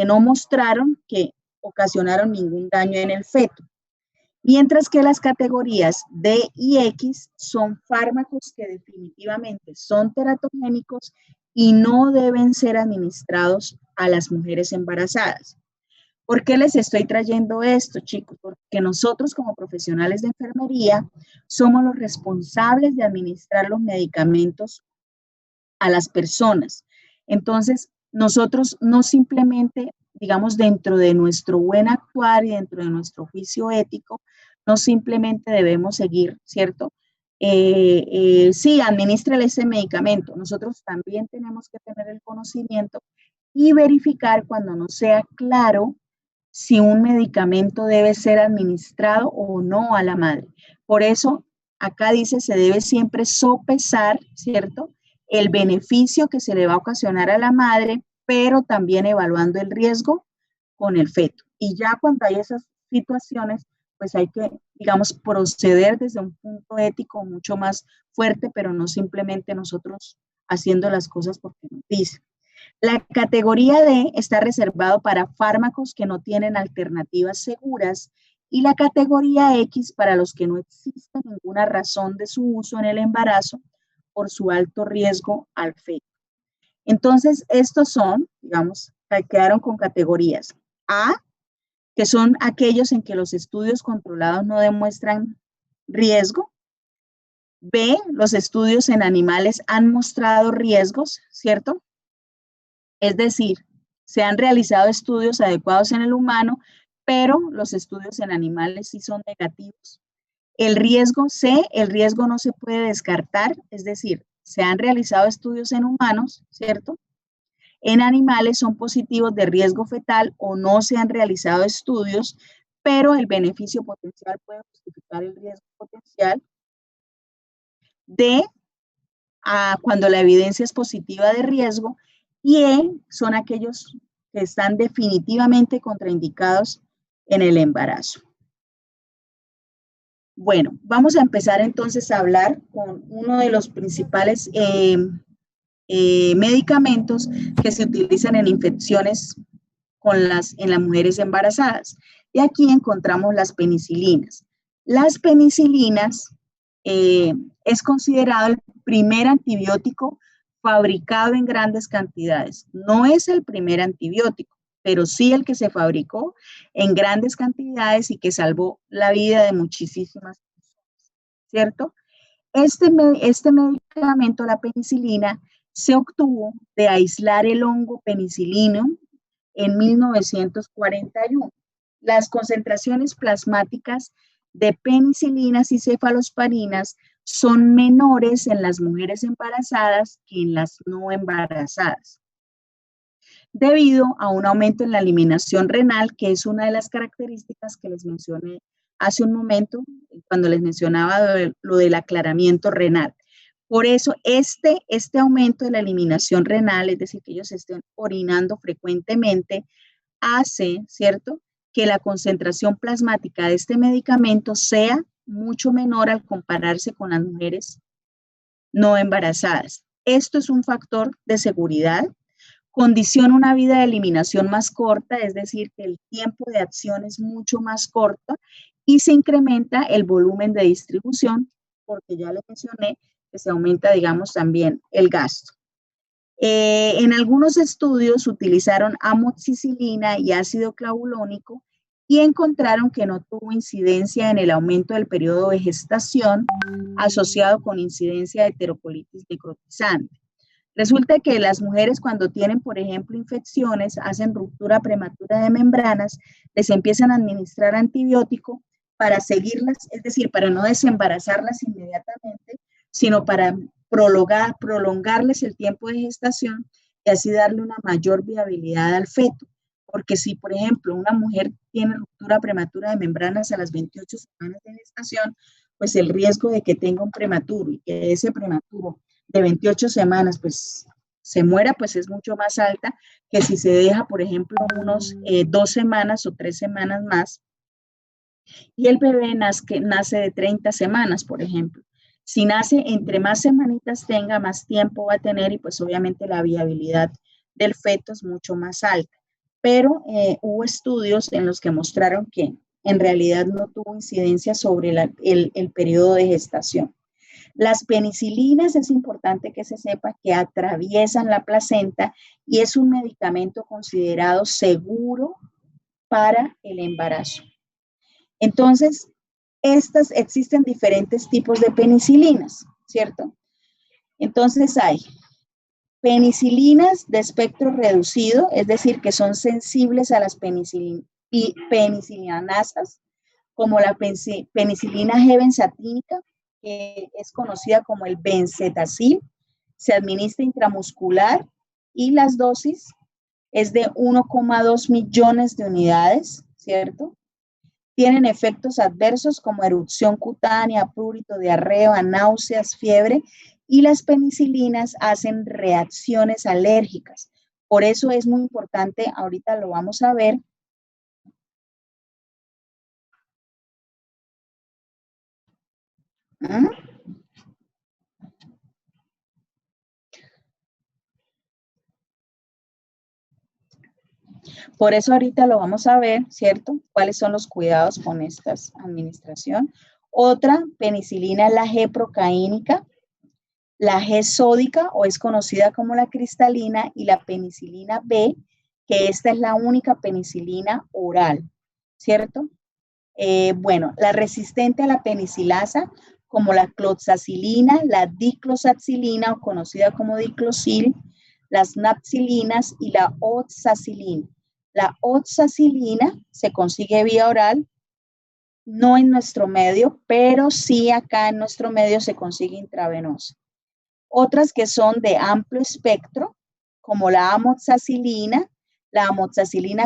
no mostraron que ocasionaron ningún daño en el feto. Mientras que las categorías D y X son fármacos que definitivamente son teratogénicos y no deben ser administrados a las mujeres embarazadas. ¿Por qué les estoy trayendo esto, chicos? Porque nosotros como profesionales de enfermería somos los responsables de administrar los medicamentos a las personas. Entonces, nosotros no simplemente, digamos, dentro de nuestro buen actuar y dentro de nuestro juicio ético, no simplemente debemos seguir, ¿cierto? Sí, administrele ese medicamento. Nosotros también tenemos que tener el conocimiento y verificar cuando no sea claro si un medicamento debe ser administrado o no a la madre. Por eso, acá dice, se debe siempre sopesar, ¿cierto?, el beneficio que se le va a ocasionar a la madre, pero también evaluando el riesgo con el feto. Y ya cuando hay esas situaciones, pues hay que, digamos, proceder desde un punto ético mucho más fuerte, pero no simplemente nosotros haciendo las cosas porque nos dicen. La categoría D está reservado para fármacos que no tienen alternativas seguras y la categoría X para los que no existe ninguna razón de su uso en el embarazo por su alto riesgo al feto. Entonces, estos son, digamos, quedaron con categorías A, que son aquellos en que los estudios controlados no demuestran riesgo. B, los estudios en animales han mostrado riesgos, ¿cierto? Es decir, se han realizado estudios adecuados en el humano, pero los estudios en animales sí son negativos. El riesgo C, el riesgo no se puede descartar, es decir, se han realizado estudios en humanos, ¿cierto? En animales son positivos de riesgo fetal o no se han realizado estudios, pero el beneficio potencial puede justificar el riesgo potencial. D, cuando la evidencia es positiva de riesgo. Y E son aquellos que están definitivamente contraindicados en el embarazo. Bueno, vamos a empezar entonces a hablar con uno de los principales medicamentos que se utilizan en infecciones en las mujeres embarazadas. Y aquí encontramos las penicilinas. Las penicilinas es considerado el primer antibiótico fabricado en grandes cantidades. No es el primer antibiótico, pero sí el que se fabricó en grandes cantidades y que salvó la vida de muchísimas personas, ¿cierto? Este medicamento, la penicilina, se obtuvo de aislar el hongo Penicillium en 1941. Las concentraciones plasmáticas de penicilinas y cefalosporinas son menores en las mujeres embarazadas que en las no embarazadas, debido a un aumento en la eliminación renal, que es una de las características que les mencioné hace un momento, cuando les mencionaba lo del aclaramiento renal. Por eso, este aumento de la eliminación renal, es decir, que ellos estén orinando frecuentemente, hace, ¿cierto?, que la concentración plasmática de este medicamento sea mucho menor al compararse con las mujeres no embarazadas. Esto es un factor de seguridad, condiciona una vida de eliminación más corta, es decir, que el tiempo de acción es mucho más corto y se incrementa el volumen de distribución, porque ya les mencioné que se aumenta, digamos, también el gasto. En algunos estudios utilizaron amoxicilina y ácido clavulónico y encontraron que no tuvo incidencia en el aumento del periodo de gestación asociado con incidencia de heterocolitis necrotizante. Resulta que las mujeres cuando tienen, por ejemplo, infecciones, hacen ruptura prematura de membranas, les empiezan a administrar antibiótico para seguirlas, es decir, para no desembarazarlas inmediatamente, sino para prolongarles el tiempo de gestación y así darle una mayor viabilidad al feto. Porque si, por ejemplo, una mujer tiene ruptura prematura de membranas a las 28 semanas de gestación, pues el riesgo de que tenga un prematuro y que ese prematuro de 28 semanas pues se muera, pues es mucho más alta que si se deja, por ejemplo, unos 2 semanas o 3 semanas más y el bebé nace de 30 semanas, por ejemplo. Si nace, entre más semanitas tenga, más tiempo va a tener y pues obviamente la viabilidad del feto es mucho más alta. Pero hubo estudios en los que mostraron que en realidad no tuvo incidencia sobre el periodo de gestación. Las penicilinas es importante que se sepa que atraviesan la placenta y es un medicamento considerado seguro para el embarazo. Entonces, existen diferentes tipos de penicilinas, ¿cierto? Entonces hay penicilinas de espectro reducido, es decir, que son sensibles a las penicilinasas, como la penicilina G benzatínica, que es conocida como el benzetacil, se administra intramuscular y las dosis es de 1,2 millones de unidades, ¿cierto? Tienen efectos adversos como erupción cutánea, prurito, diarrea, náuseas, fiebre, y las penicilinas hacen reacciones alérgicas. Por eso es muy importante, ahorita lo vamos a ver. Por eso ahorita lo vamos a ver, ¿cierto? ¿Cuáles son los cuidados con esta administración? Otra penicilina es la G procaínica, la G sódica o es conocida como la cristalina y la penicilina B, que esta es la única penicilina oral, ¿cierto? Bueno, la resistente a la penicilasa como la cloxacilina, la dicloxacilina o conocida como diclosil, las napsilinas y la oxacilina. La oxacilina se consigue vía oral, no en nuestro medio, pero sí acá en nuestro medio se consigue intravenosa. Otras que son de amplio espectro, como la amoxicilina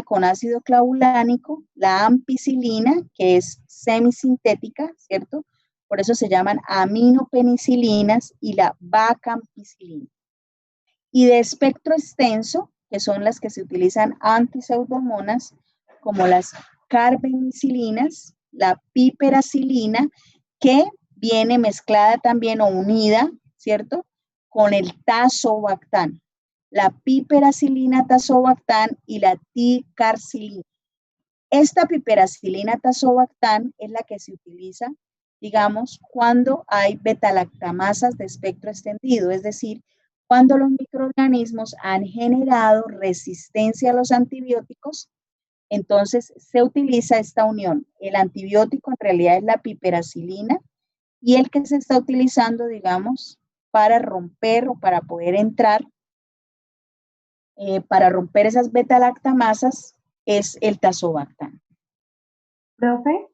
con ácido clavulánico, la ampicilina, que es semisintética, ¿cierto? Por eso se llaman aminopenicilinas y la vacampicilina. Y de espectro extenso, que son las que se utilizan antipseudomonas, como las carbenicilinas, la piperacilina, que viene mezclada también o unida, ¿cierto?, con el tazobactam, la piperacilina tazobactam y la ticarcilina. Esta piperacilina tazobactam es la que se utiliza, digamos, cuando hay betalactamasas de espectro extendido, es decir, cuando los microorganismos han generado resistencia a los antibióticos, entonces se utiliza esta unión. El antibiótico en realidad es la piperacilina y el que se está utilizando, digamos, para romper o para poder entrar, para romper esas betalactamasas, es el tazobactam. ¿Profe?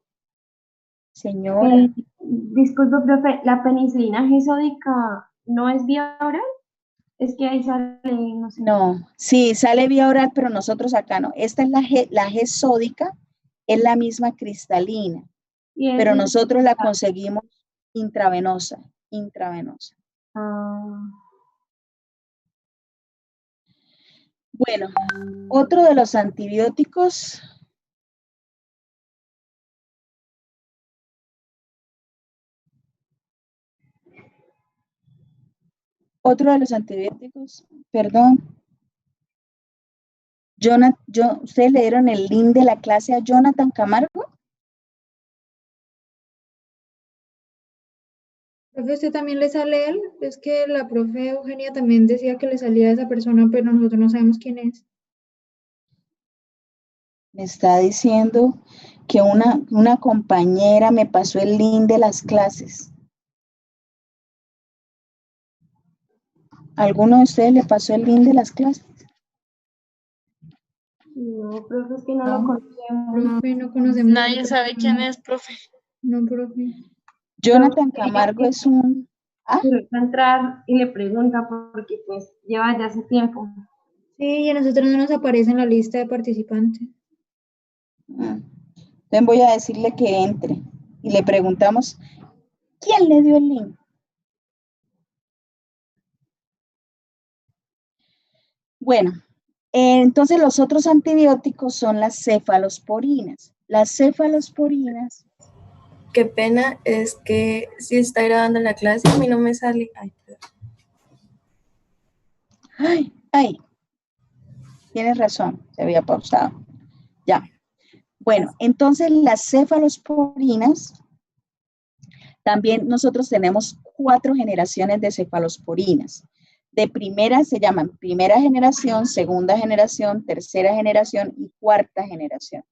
Señora. Disculpe, profe, ¿la penicilina G sódica no es vía oral? Es que ahí sale, no sé. No, sí, sale vía oral, pero nosotros acá no. Esta es la G sódica, es la misma cristalina, pero nosotros la conseguimos intravenosa. Bueno, otro de los antibióticos. Perdón. ¿Ustedes le dieron el link de la clase a Jonathan Camargo? Profe, ¿usted también le sale él? Es que la profe Eugenia también decía que le salía a esa persona, pero nosotros no sabemos quién es. Me está diciendo que una compañera me pasó el link de las clases. ¿Alguno de ustedes le pasó el link de las clases? No, profe, es que no lo conocemos. Profe, no conocemos. Nadie sabe quién es, profe. No, profe. Jonathan Camargo es un... ¿Ah? Quiero entrar y le pregunta porque pues lleva ya hace tiempo. Sí, y a nosotros no nos aparece en la lista de participantes. Entonces voy a decirle que entre y le preguntamos, ¿quién le dio el link? Bueno, entonces los otros antibióticos son las cefalosporinas. Las cefalosporinas. Qué pena, es que si está grabando la clase a mí no me sale. Ay, tienes razón, se había pausado. Ya. Bueno, entonces las cefalosporinas, también nosotros tenemos 4 generaciones de cefalosporinas. De primera se llaman primera generación, segunda generación, tercera generación y cuarta generación.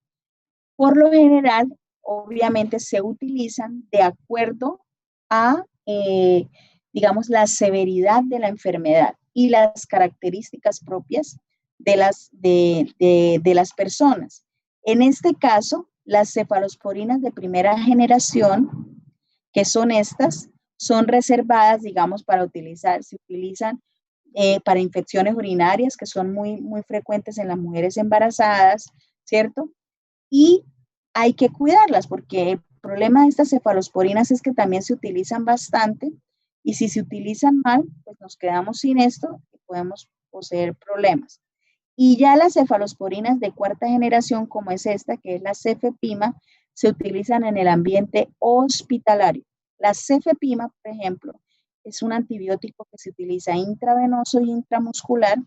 Por lo general, obviamente se utilizan de acuerdo a, digamos, la severidad de la enfermedad y las características propias de las personas. En este caso, las cefalosporinas de primera generación, que son estas, son reservadas, digamos, para utilizar, se utilizan para infecciones urinarias, que son muy, muy frecuentes en las mujeres embarazadas, ¿cierto? Y hay que cuidarlas porque el problema de estas cefalosporinas es que también se utilizan bastante y si se utilizan mal, pues nos quedamos sin esto y podemos poseer problemas. Y ya las cefalosporinas de cuarta generación, como es esta, que es la cefepima, se utilizan en el ambiente hospitalario. La cefepima, por ejemplo, es un antibiótico que se utiliza intravenoso y intramuscular.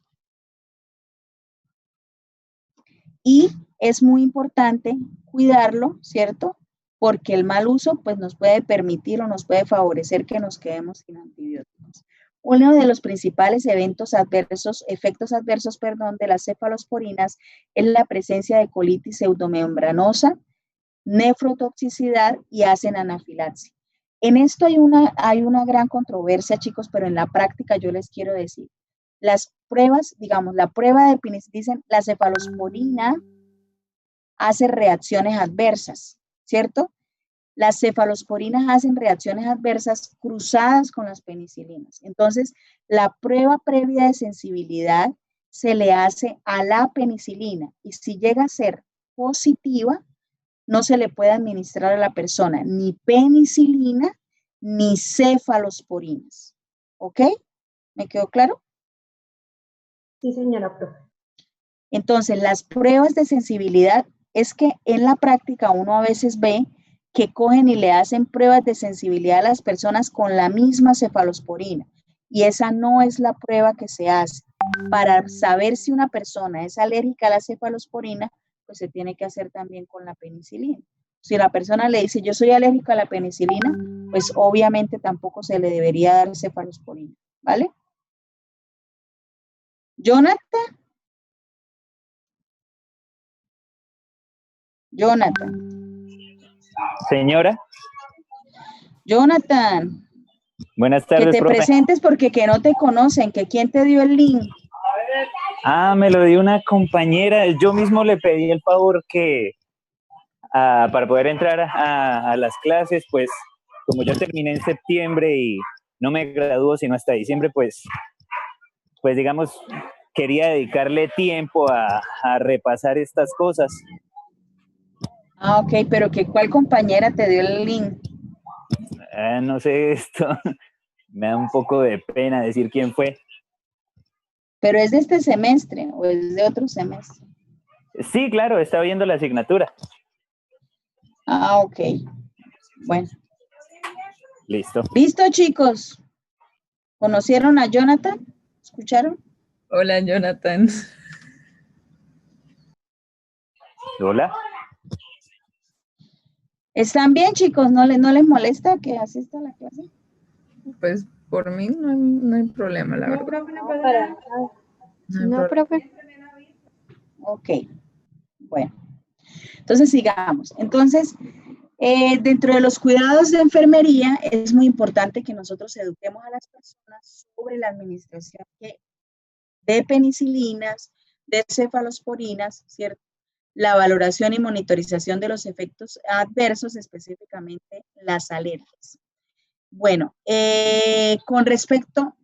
Y es muy importante cuidarlo, ¿cierto? Porque el mal uso, pues, nos puede permitir o nos puede favorecer que nos quedemos sin antibióticos. Uno de los principales efectos adversos, de las cefalosporinas es la presencia de colitis pseudomembranosa, nefrotoxicidad y hacen anafilaxia. En esto hay una gran controversia, chicos, pero en la práctica yo les quiero decir, las pruebas, digamos, la prueba de penicilina, dicen, la cefalosporina hace reacciones adversas, ¿cierto? Las cefalosporinas hacen reacciones adversas cruzadas con las penicilinas. Entonces, la prueba previa de sensibilidad se le hace a la penicilina y si llega a ser positiva, no se le puede administrar a la persona ni penicilina ni cefalosporinas. ¿Ok? ¿Me quedó claro? Sí, señora profe. Entonces, las pruebas de sensibilidad es que en la práctica uno a veces ve que cogen y le hacen pruebas de sensibilidad a las personas con la misma cefalosporina. Y esa no es la prueba que se hace. Para saber si una persona es alérgica a la cefalosporina, pues se tiene que hacer también con la penicilina. Si la persona le dice, yo soy alérgica a la penicilina, pues obviamente tampoco se le debería dar cefalosporina, ¿vale? Jonathan. Señora. Jonathan. Buenas tardes, que te profe. presentes porque que no te conocen, que quién te dio el link. Ah, me lo dio una compañera. Yo mismo le pedí el favor que para poder entrar a las clases, pues como yo terminé en septiembre y no me gradúo sino hasta diciembre, pues digamos, quería dedicarle tiempo a repasar estas cosas. Ah, ok, pero ¿cuál compañera te dio el link? No sé, esto me da un poco de pena decir quién fue. ¿Pero es de este semestre o es de otro semestre? Sí, claro, estaba viendo la asignatura. Ah, ok. Bueno. Listo. Listo, chicos. ¿Conocieron a Jonathan? ¿Escucharon? Hola, Jonathan. Hola. ¿Están bien, chicos? ¿No les molesta que asista a la clase? Pues por mí no hay problema, la verdad. Profe, no pasa nada. No, profe. Ok, bueno. Entonces sigamos. Entonces, dentro de los cuidados de enfermería es muy importante que nosotros eduquemos a las personas sobre la administración de penicilinas, de cefalosporinas, ¿cierto? La valoración y monitorización de los efectos adversos, específicamente las alergias. Bueno, con respecto...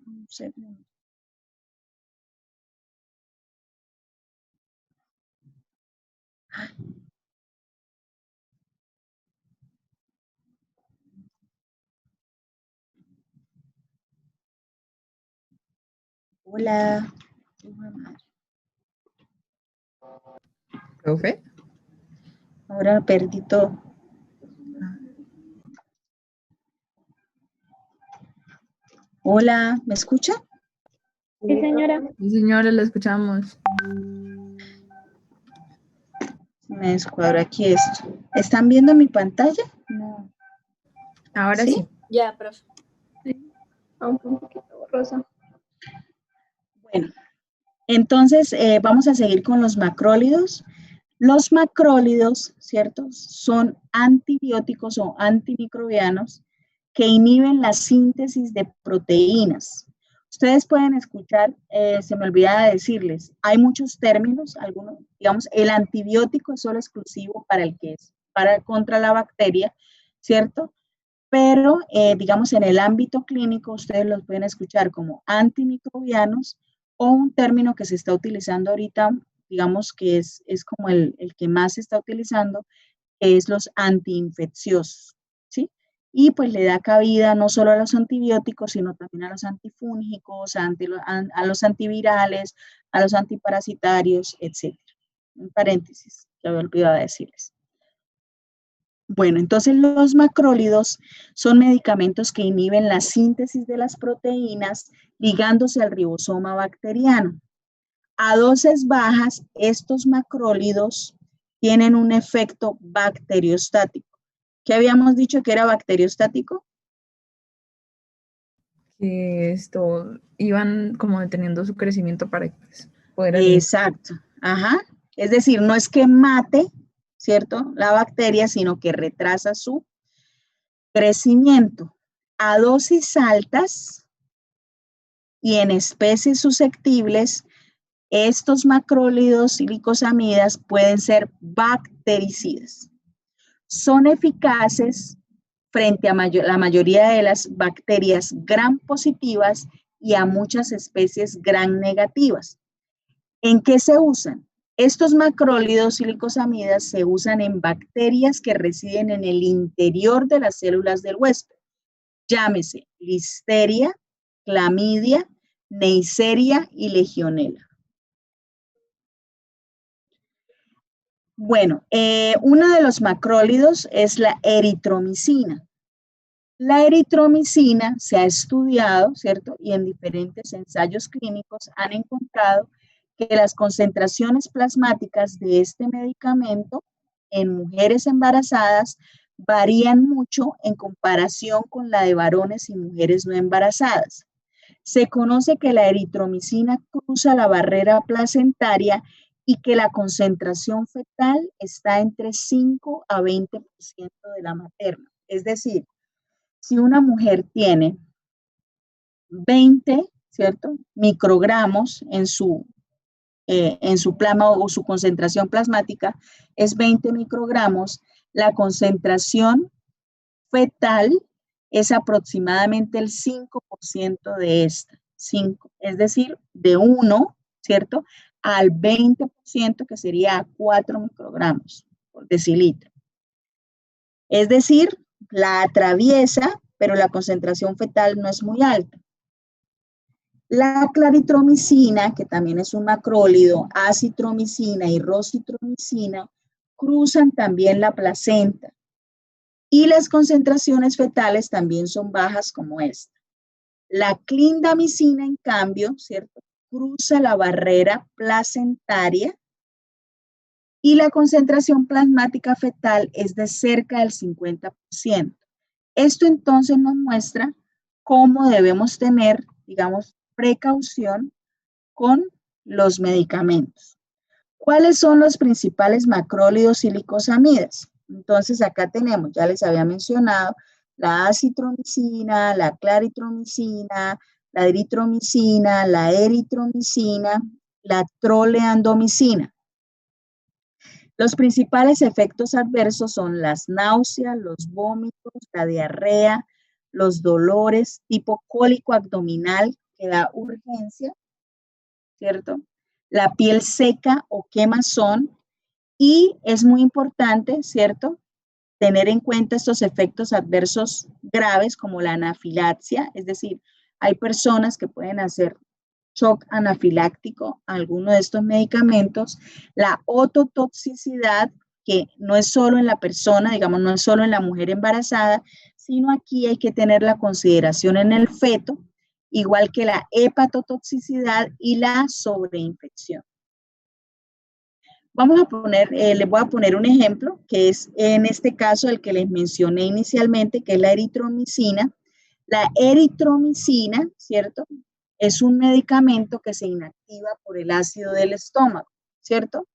Hola. ¿Profe? Ahora perdí todo. Hola, ¿me escucha? Sí, señora. Sí, señora, la escuchamos. Me descuadro aquí esto. ¿Están viendo mi pantalla? No. Ahora sí. Ya, profe. Sí, aunque un poquito borrosa. Bueno, entonces vamos a seguir con los macrólidos. Los macrólidos, ¿cierto? Son antibióticos o antimicrobianos que inhiben la síntesis de proteínas. Ustedes pueden escuchar, se me olvidaba decirles, hay muchos términos, algunos, digamos, el antibiótico es solo exclusivo para el que es, contra la bacteria, ¿cierto? Pero, digamos, en el ámbito clínico, ustedes los pueden escuchar como antimicrobianos o un término que se está utilizando ahorita, digamos que es como el que más se está utilizando, que es los antiinfecciosos, ¿sí? Y pues le da cabida no solo a los antibióticos, sino también a los antifúngicos, a los antivirales, a los antiparasitarios, etc. Un paréntesis, que había olvidado decirles. Bueno, entonces los macrólidos son medicamentos que inhiben la síntesis de las proteínas ligándose al ribosoma bacteriano. A dosis bajas, estos macrólidos tienen un efecto bacteriostático. ¿Qué habíamos dicho que era bacteriostático? Que iban como deteniendo su crecimiento para poder... Exacto, ajá. Es decir, no es que mate, ¿cierto?, la bacteria, sino que retrasa su crecimiento. A dosis altas y en especies susceptibles, estos macrólidos y glicosamidas pueden ser bactericidas. Son eficaces frente a la mayoría de las bacterias gram positivas y a muchas especies gram negativas. ¿En qué se usan? Estos macrólidos y glicosamidas se usan en bacterias que residen en el interior de las células del huésped. Llámese Listeria, Clamidia, Neisseria y Legionella. Bueno, uno de los macrólidos es la eritromicina. La eritromicina se ha estudiado, ¿cierto? Y en diferentes ensayos clínicos han encontrado que las concentraciones plasmáticas de este medicamento en mujeres embarazadas varían mucho en comparación con la de varones y mujeres no embarazadas. Se conoce que la eritromicina cruza la barrera placentaria y que la concentración fetal está entre 5 a 20% de la materna. Es decir, si una mujer tiene 20, ¿cierto?, microgramos en su plasma o su concentración plasmática es 20 microgramos, la concentración fetal es aproximadamente el 5% de esta, 5, es decir, de 1, ¿cierto?, al 20%, que sería 4 microgramos por decilitro. Es decir, la atraviesa, pero la concentración fetal no es muy alta. La claritromicina, que también es un macrólido, acitromicina y rocitromicina, cruzan también la placenta. Y las concentraciones fetales también son bajas como esta. La clindamicina, en cambio, ¿cierto?, cruza la barrera placentaria y la concentración plasmática fetal es de cerca del 50%. Esto entonces nos muestra cómo debemos tener, digamos, precaución con los medicamentos. ¿Cuáles son los principales macrólidos y glicosamidas? Entonces acá tenemos, ya les había mencionado, la acitromicina, la claritromicina, la eritromicina, la eritromicina, la troleandomicina. Los principales efectos adversos son las náuseas, los vómitos, la diarrea, los dolores tipo cólico abdominal que da urgencia, ¿cierto? La piel seca o quemazón, y es muy importante, ¿cierto?, tener en cuenta estos efectos adversos graves como la anafilaxia, es decir, hay personas que pueden hacer shock anafiláctico a alguno de estos medicamentos, la ototoxicidad, que no es solo en la persona, digamos, no es solo en la mujer embarazada, sino aquí hay que tener la consideración en el feto, igual que la hepatotoxicidad y la sobreinfección. Vamos a poner, les voy a poner un ejemplo, que es en este caso el que les mencioné inicialmente, que es la eritromicina. La eritromicina, ¿cierto?, es un medicamento que se inactiva por el ácido del estómago, ¿cierto?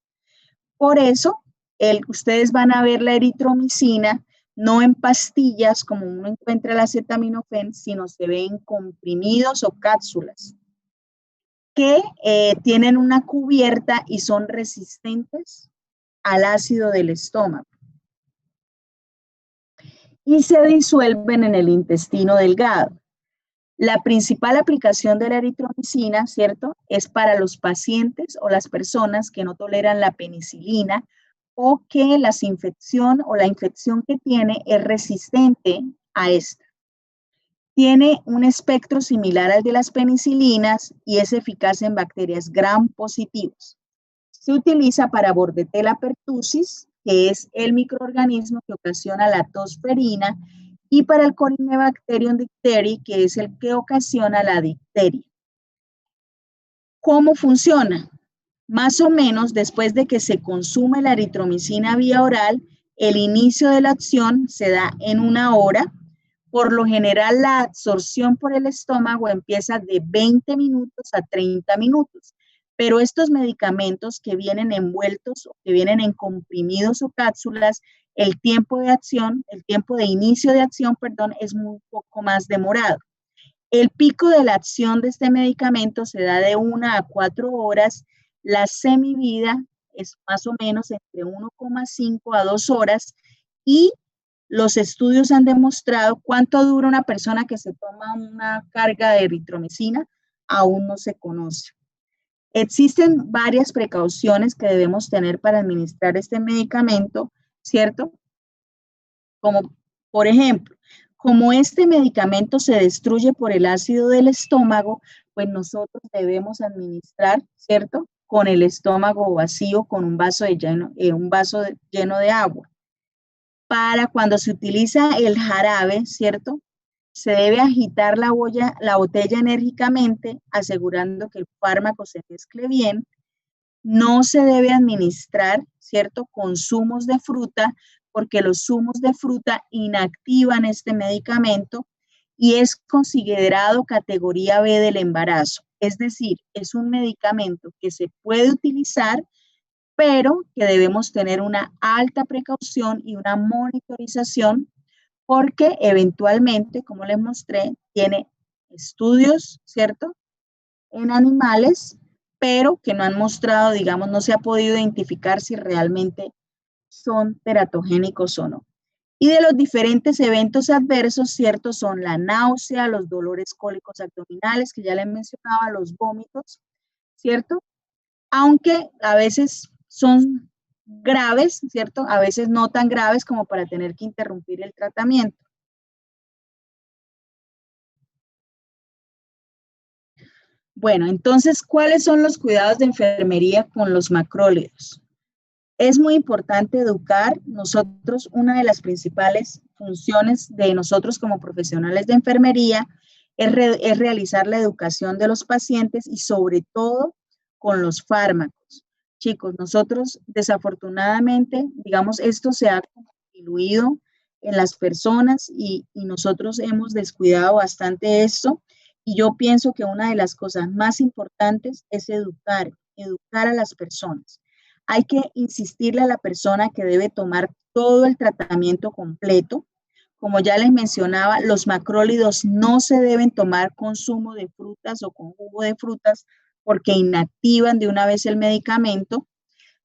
Por eso, ustedes van a ver la eritromicina no en pastillas como uno encuentra el acetaminofén, sino se ve en comprimidos o cápsulas que tienen una cubierta y son resistentes al ácido del estómago y se disuelven en el intestino delgado. La principal aplicación de la eritromicina, ¿cierto?, es para los pacientes o las personas que no toleran la penicilina o que la infección que tiene es resistente a esta. Tiene un espectro similar al de las penicilinas y es eficaz en bacterias gram positivas. Se utiliza para Bordetella pertussis, que es el microorganismo que ocasiona la tosferina, y para el Corynebacterium diphtheriae, que es el que ocasiona la difteria. ¿Cómo funciona? Más o menos después de que se consume la eritromicina vía oral, el inicio de la acción se da en 1 hora. Por lo general, la absorción por el estómago empieza de 20 minutos a 30 minutos, pero estos medicamentos que vienen envueltos o que vienen en comprimidos o cápsulas, el tiempo de inicio de acción, es un poco más demorado. El pico de la acción de este medicamento se da de 1 a 4 horas, la semivida es más o menos entre 1,5 a 2 horas y los estudios han demostrado cuánto dura una persona que se toma una carga de eritromicina, aún no se conoce. Existen varias precauciones que debemos tener para administrar este medicamento, ¿cierto? Como, por ejemplo, como este medicamento se destruye por el ácido del estómago, pues nosotros debemos administrar, ¿cierto?, con el estómago vacío, con un vaso lleno de agua. Para cuando se utiliza el jarabe, ¿cierto?, se debe agitar la botella enérgicamente, asegurando que el fármaco se mezcle bien. No se debe administrar, ¿cierto?, con zumos de fruta, porque los zumos de fruta inactivan este medicamento y es considerado categoría B del embarazo. Es decir, es un medicamento que se puede utilizar, pero que debemos tener una alta precaución y una monitorización porque eventualmente, como les mostré, tiene estudios, ¿cierto?, en animales, pero que no han mostrado, digamos, no se ha podido identificar si realmente son teratogénicos o no. Y de los diferentes eventos adversos, ¿cierto?, son la náusea, los dolores cólicos abdominales, que ya les mencionaba, los vómitos, ¿cierto? Aunque a veces son graves, ¿cierto? A veces no tan graves como para tener que interrumpir el tratamiento. Bueno, entonces, ¿cuáles son los cuidados de enfermería con los macrólidos? Es muy importante educar. Nosotros, una de las principales funciones de nosotros como profesionales de enfermería es realizar la educación de los pacientes y sobre todo con los fármacos. Chicos, nosotros desafortunadamente, digamos, esto se ha diluido en las personas y nosotros hemos descuidado bastante esto. Y yo pienso que una de las cosas más importantes es educar a las personas. Hay que insistirle a la persona que debe tomar todo el tratamiento completo. Como ya les mencionaba, los macrólidos no se deben tomar con zumo de frutas o con jugo de frutas porque inactivan de una vez el medicamento.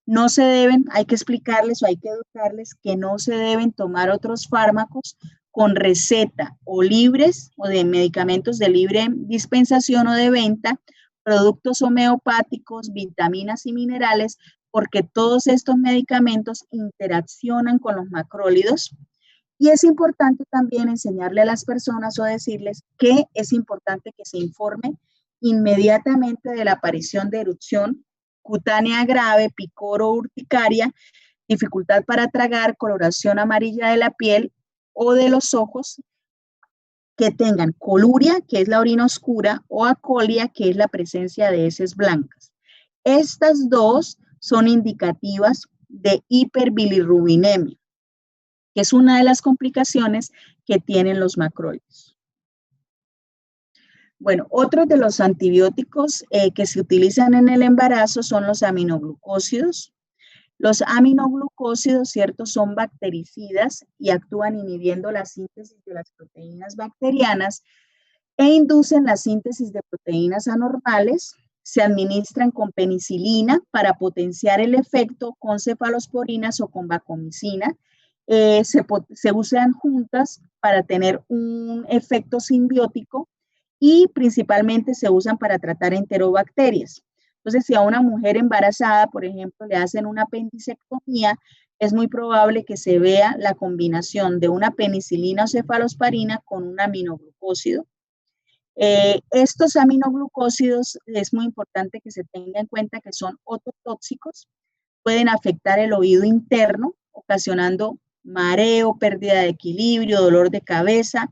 No se deben, hay que explicarles o hay que educarles que no se deben tomar otros fármacos con receta o libres o de medicamentos de libre dispensación o de venta, productos homeopáticos, vitaminas y minerales, porque todos estos medicamentos interaccionan con los macrólidos. Y es importante también enseñarle a las personas o decirles que es importante que se informe inmediatamente de la aparición de erupción cutánea grave, picor o urticaria, dificultad para tragar, coloración amarilla de la piel o de los ojos, que tengan coluria, que es la orina oscura, o acolia, que es la presencia de heces blancas. Estas dos son indicativas de hiperbilirrubinemia, que es una de las complicaciones que tienen los macrólidos. Bueno, otros de los antibióticos que se utilizan en el embarazo son los aminoglucósidos. Los aminoglucósidos, ¿cierto?, son bactericidas y actúan inhibiendo la síntesis de las proteínas bacterianas e inducen la síntesis de proteínas anormales. Se administran con penicilina para potenciar el efecto, con cefalosporinas o con vancomicina. Se usan juntas para tener un efecto simbiótico y principalmente se usan para tratar enterobacterias. Entonces, si a una mujer embarazada, por ejemplo, le hacen una apendicectomía, es muy probable que se vea la combinación de una penicilina o cefalosporina con un aminoglucósido. Estos aminoglucósidos es muy importante que se tenga en cuenta que son ototóxicos, pueden afectar el oído interno, ocasionando mareo, pérdida de equilibrio, dolor de cabeza,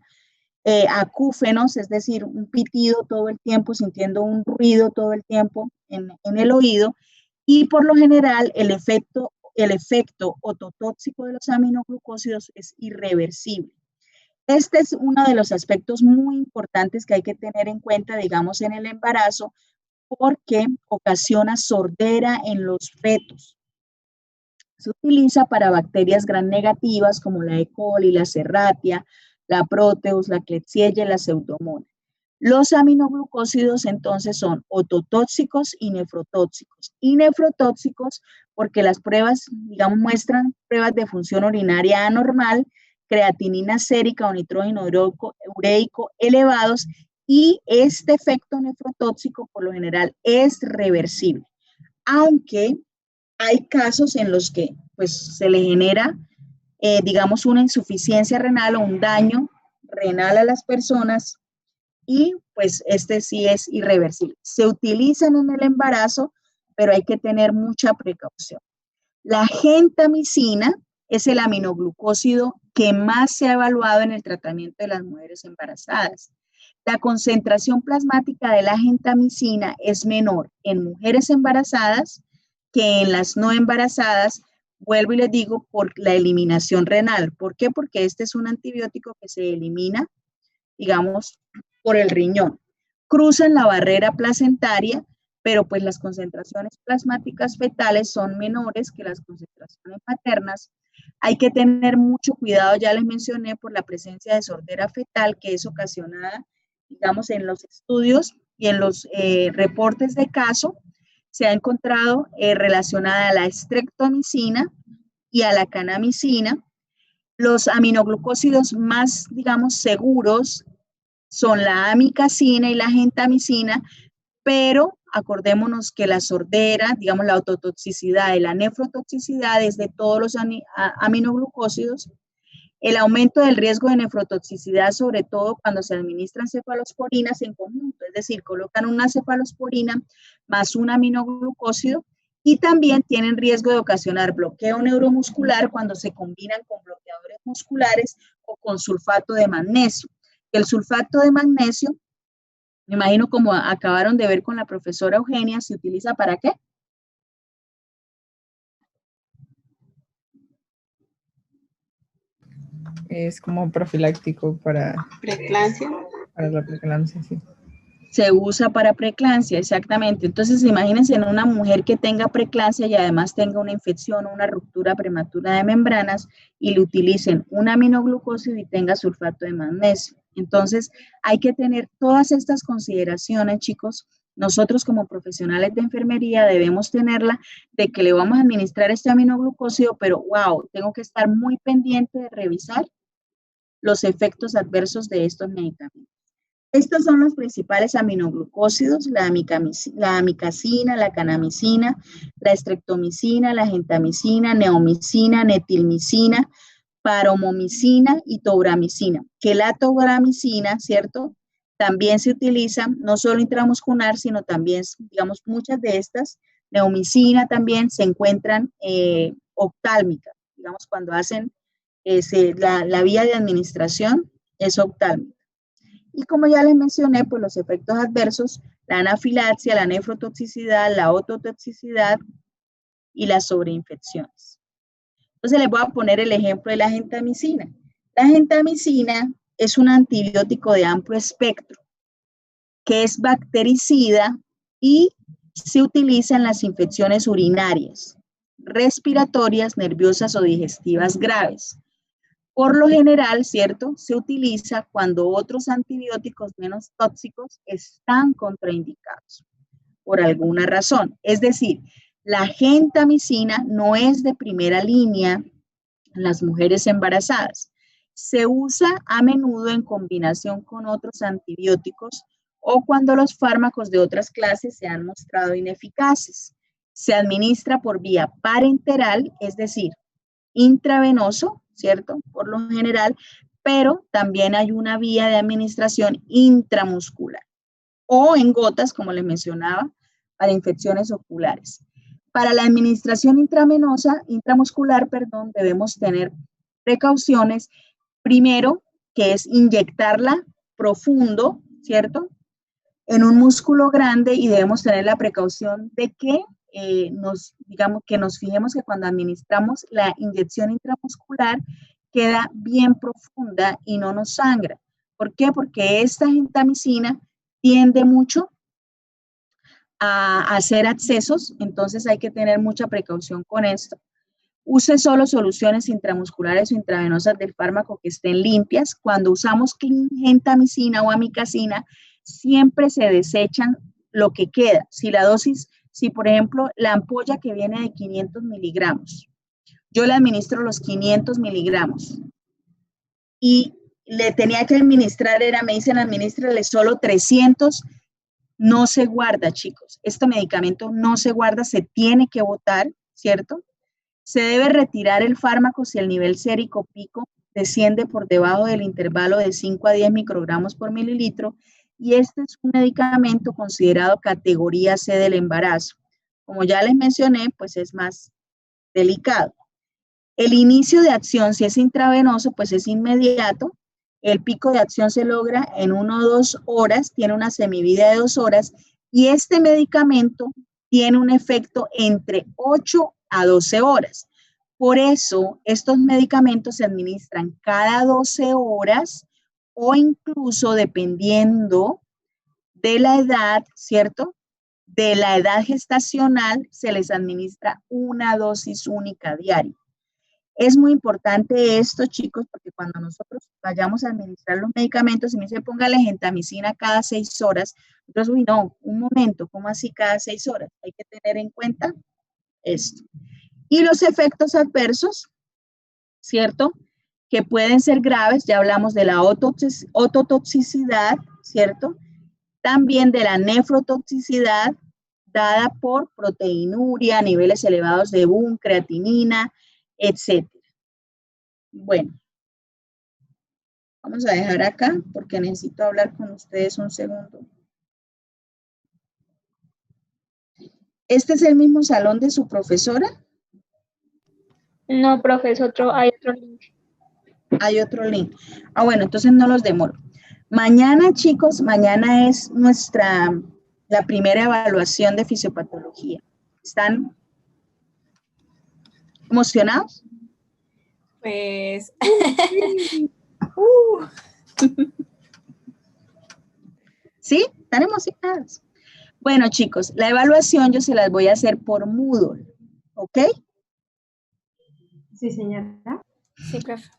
acúfenos, es decir, un pitido todo el tiempo, sintiendo un ruido todo el tiempo en el oído, y por lo general el efecto ototóxico de los aminoglucósidos es irreversible. Este es uno de los aspectos muy importantes que hay que tener en cuenta, digamos, en el embarazo, porque ocasiona sordera en los fetos. Se utiliza para bacterias gram negativas como la E. coli, la Serratia, la Proteus, la Klebsiella y la Pseudomonas. Los aminoglucósidos entonces son ototóxicos y nefrotóxicos. Y nefrotóxicos porque las pruebas, digamos, muestran pruebas de función urinaria anormal, creatinina sérica o nitrógeno ureico elevados, y este efecto nefrotóxico por lo general es reversible. Aunque hay casos en los que pues, se le genera digamos, una insuficiencia renal o un daño renal a las personas y pues este sí es irreversible. Se utilizan en el embarazo, pero hay que tener mucha precaución. La gentamicina es el aminoglucósido que más se ha evaluado en el tratamiento de las mujeres embarazadas. La concentración plasmática de la gentamicina es menor en mujeres embarazadas que en las no embarazadas. Vuelvo y les digo, por la eliminación renal. ¿Por qué? Porque este es un antibiótico que se elimina, digamos, por el riñón. Cruzan la barrera placentaria, pero pues las concentraciones plasmáticas fetales son menores que las concentraciones maternas. Hay que tener mucho cuidado, ya les mencioné, por la presencia de sordera fetal, que es ocasionada, digamos, en los estudios y en los reportes de caso, se ha encontrado relacionada a la streptomicina y a la kanamicina. Los aminoglucósidos más, digamos, seguros son la amicacina y la gentamicina, pero acordémonos que la sordera, digamos, la ototoxicidad y la nefrotoxicidad es de todos los aminoglucósidos. El aumento del riesgo de nefrotoxicidad, sobre todo cuando se administran cefalosporinas en conjunto, es decir, colocan una cefalosporina más un aminoglucósido, y también tienen riesgo de ocasionar bloqueo neuromuscular cuando se combinan con bloqueadores musculares o con sulfato de magnesio. El sulfato de magnesio, me imagino como acabaron de ver con la profesora Eugenia, ¿se utiliza para qué? Es como profiláctico para... ¿Preeclampsia? Para la preeclampsia, sí. Se usa para preeclampsia, exactamente. Entonces, imagínense en una mujer que tenga preeclampsia y además tenga una infección o una ruptura prematura de membranas y le utilicen un aminoglucósido y tenga sulfato de magnesio. Entonces, hay que tener todas estas consideraciones, chicos. Nosotros como profesionales de enfermería debemos tenerla de que le vamos a administrar este aminoglucósido, pero wow, tengo que estar muy pendiente de revisar los efectos adversos de estos medicamentos. Estos son los principales aminoglucósidos, la amicacina, la canamicina, la estreptomicina, la gentamicina, neomicina, netilmicina, paromomicina y tobramicina. Que la tobramicina, ¿cierto? También se utiliza no solo intramuscular, sino también, digamos, muchas de estas, neomicina también se encuentran oftálmicas, digamos, cuando hacen la vía de administración es oftálmica. Y como ya les mencioné, pues los efectos adversos, la anafilaxia, la nefrotoxicidad, la ototoxicidad y las sobreinfecciones. Entonces les voy a poner el ejemplo de la gentamicina. La gentamicina es un antibiótico de amplio espectro que es bactericida y se utiliza en las infecciones urinarias, respiratorias, nerviosas o digestivas graves. Por lo general, ¿cierto? Se utiliza cuando otros antibióticos menos tóxicos están contraindicados por alguna razón. Es decir, la gentamicina no es de primera línea en las mujeres embarazadas. Se usa a menudo en combinación con otros antibióticos o cuando los fármacos de otras clases se han mostrado ineficaces. Se administra por vía parenteral, es decir, intravenoso, ¿cierto? Por lo general, pero también hay una vía de administración intramuscular o en gotas, como les mencionaba, para infecciones oculares. Para la administración intramuscular, debemos tener precauciones. Primero, que es inyectarla profundo, ¿cierto? En un músculo grande y debemos tener la precaución de que nos fijemos que cuando administramos la inyección intramuscular queda bien profunda y no nos sangra. ¿Por qué? Porque esta gentamicina tiende mucho a hacer abscesos, entonces hay que tener mucha precaución con esto. Use solo soluciones intramusculares o intravenosas del fármaco que estén limpias. Cuando usamos gentamicina o amicacina, siempre se desechan lo que queda. Si por ejemplo la ampolla que viene de 500 miligramos, yo le administro los 500 miligramos y le tenía que administrar, me dicen administrarle solo 300, no se guarda, chicos. Este medicamento no se guarda, se tiene que botar, ¿cierto? Se debe retirar el fármaco si el nivel sérico pico desciende por debajo del intervalo de 5 a 10 microgramos por mililitro y este es un medicamento considerado categoría C del embarazo. Como ya les mencioné, pues es más delicado. El inicio de acción, si es intravenoso, pues es inmediato. El pico de acción se logra en 1 o 2 horas, tiene una semivida de 2 horas y este medicamento tiene un efecto entre 8 a 12 horas. Por eso, estos medicamentos se administran cada 12 horas o incluso dependiendo de la edad, ¿cierto? De la edad gestacional se les administra una dosis única diaria. Es muy importante esto, chicos, porque cuando nosotros vayamos a administrar los medicamentos, si me dice póngale gentamicina cada 6 horas, entonces, uy, no, un momento, ¿cómo así cada 6 horas? Hay que tener en cuenta esto. Y los efectos adversos, ¿cierto? Que pueden ser graves, ya hablamos de la ototoxicidad, ¿cierto? También de la nefrotoxicidad dada por proteinuria, niveles elevados de BUN, creatinina, etc. Bueno, vamos a dejar acá porque necesito hablar con ustedes un segundo. ¿Este es el mismo salón de su profesora? No, profesor, hay otro link. Hay otro link. Ah, bueno, entonces no los demoro. Mañana, chicos, mañana es la primera evaluación de fisiopatología. ¿Están emocionados? Pues... ¿Sí? ¿Están emocionados? Bueno, chicos, la evaluación yo se las voy a hacer por Moodle, ¿ok? Sí, señora. Sí, profe.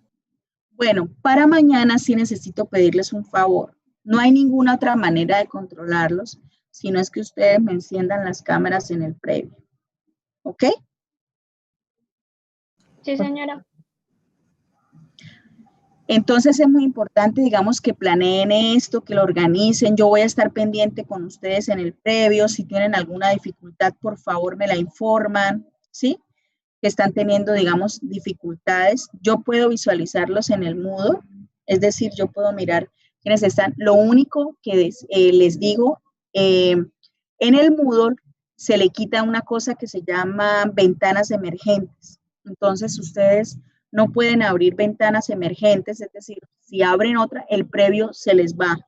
Bueno, para mañana sí necesito pedirles un favor. No hay ninguna otra manera de controlarlos, sino es que ustedes me enciendan las cámaras en el previo, ¿ok? Sí, señora. Entonces es muy importante, digamos, que planeen esto, que lo organicen. Yo voy a estar pendiente con ustedes en el previo. Si tienen alguna dificultad, por favor, me la informan, ¿sí? Que están teniendo, digamos, dificultades. Yo puedo visualizarlos en el Moodle, es decir, yo puedo mirar quiénes están. Lo único que les digo, en el Moodle se le quita una cosa que se llama ventanas emergentes. Entonces, ustedes no pueden abrir ventanas emergentes, es decir, si abren otra, el previo se les va.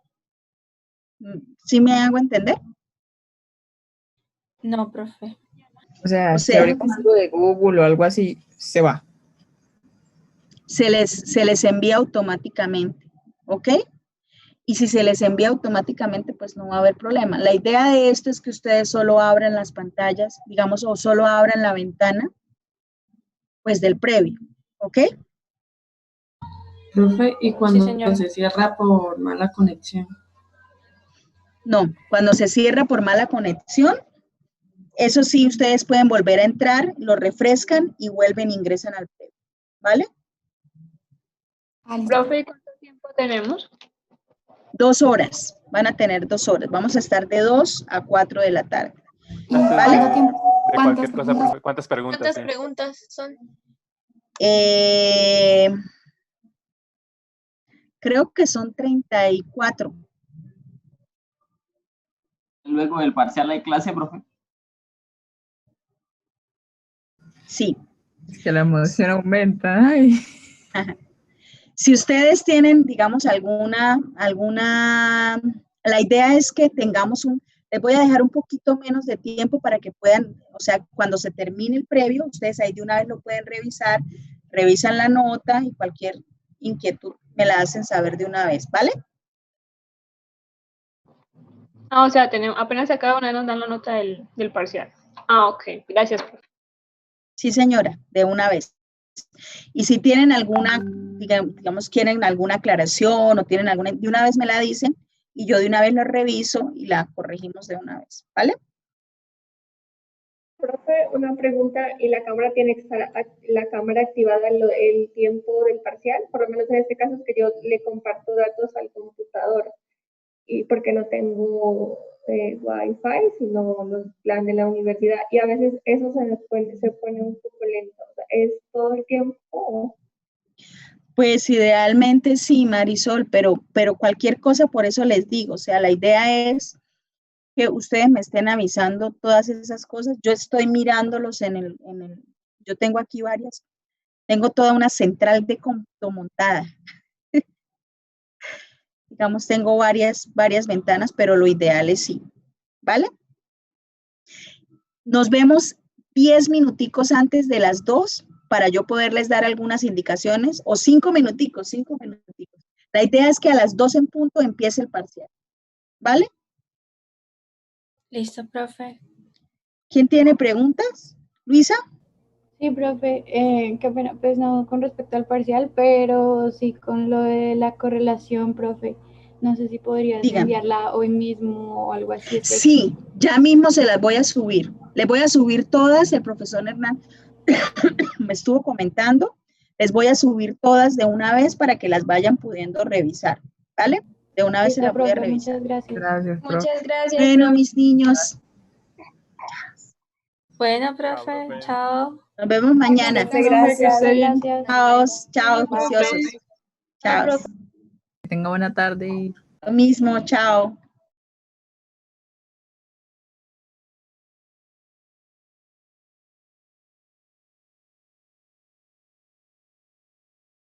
¿Sí me hago entender? No, profe. O sea, si abre algo de Google o algo así, se va. Se les envía automáticamente, ¿ok? Y si se les envía automáticamente, pues no va a haber problema. La idea de esto es que ustedes solo abran las pantallas, digamos, o solo abran la ventana, pues del previo, ¿ok? Profe, ¿y cuando Sí, se cierra por mala conexión? No, cuando se cierra por mala conexión, eso sí, ustedes pueden volver a entrar, lo refrescan y vuelven e ingresan al previo, ¿vale? Profe, ¿cuánto tiempo tenemos? 2 horas, van a tener 2 horas. Vamos a estar de 2 a 4 de la tarde. ¿Vale? De cualquier cosa, profe. ¿Cuántas preguntas? ¿Cuántas preguntas son? Creo que son 34. Luego del parcial hay clase, profe. Sí. Es que la emoción aumenta. Ay. Si ustedes tienen, digamos, alguna, la idea es que tengamos les voy a dejar un poquito menos de tiempo para que puedan, o sea, cuando se termine el previo, ustedes ahí de una vez lo pueden revisar, revisan la nota y cualquier inquietud me la hacen saber de una vez, ¿vale? Ah, o sea, apenas acaba una vez nos dan la nota del parcial. Ah, ok. Gracias, profe. Sí, señora, de una vez. Y si tienen alguna, digamos, quieren alguna aclaración o tienen alguna, de una vez me la dicen y yo de una vez la reviso y la corregimos de una vez, ¿vale? Profe, una pregunta, ¿y la cámara tiene que estar activada el tiempo del parcial? Por lo menos en este caso es que yo le comparto datos al computador y porque no tengo Wi-Fi, sino los planes de la universidad y a veces eso se pone un poco lento. O sea, ¿es todo el tiempo? Pues idealmente sí, Marisol, pero cualquier cosa, por eso les digo, o sea, la idea es que ustedes me estén avisando todas esas cosas. Yo estoy mirándolos yo tengo aquí tengo toda una central de cómputo montada. Digamos, tengo varias ventanas, pero lo ideal es sí, ¿vale? Nos vemos 10 minuticos antes de las 2 para yo poderles dar algunas indicaciones, o 5 minuticos. La idea es que a las 2 en punto empiece el parcial, ¿vale? Listo, profe. ¿Quién tiene preguntas? ¿Luisa? Sí, profe, qué pena, pues no con respecto al parcial, pero sí con lo de la correlación, profe. No sé si podrías enviarla hoy mismo o algo así. Sí, ya mismo se las voy a subir. Les voy a subir todas, el profesor Hernán me estuvo comentando, les voy a subir todas de una vez para que las vayan pudiendo revisar, ¿vale? De una vez se las voy a revisar. Muchas gracias. Muchas gracias. Bueno, mis niños. Bueno, profe, chao. Nos vemos mañana. Gracias. Chao, preciosos. Chao. Que tenga buena tarde. Lo mismo, chao.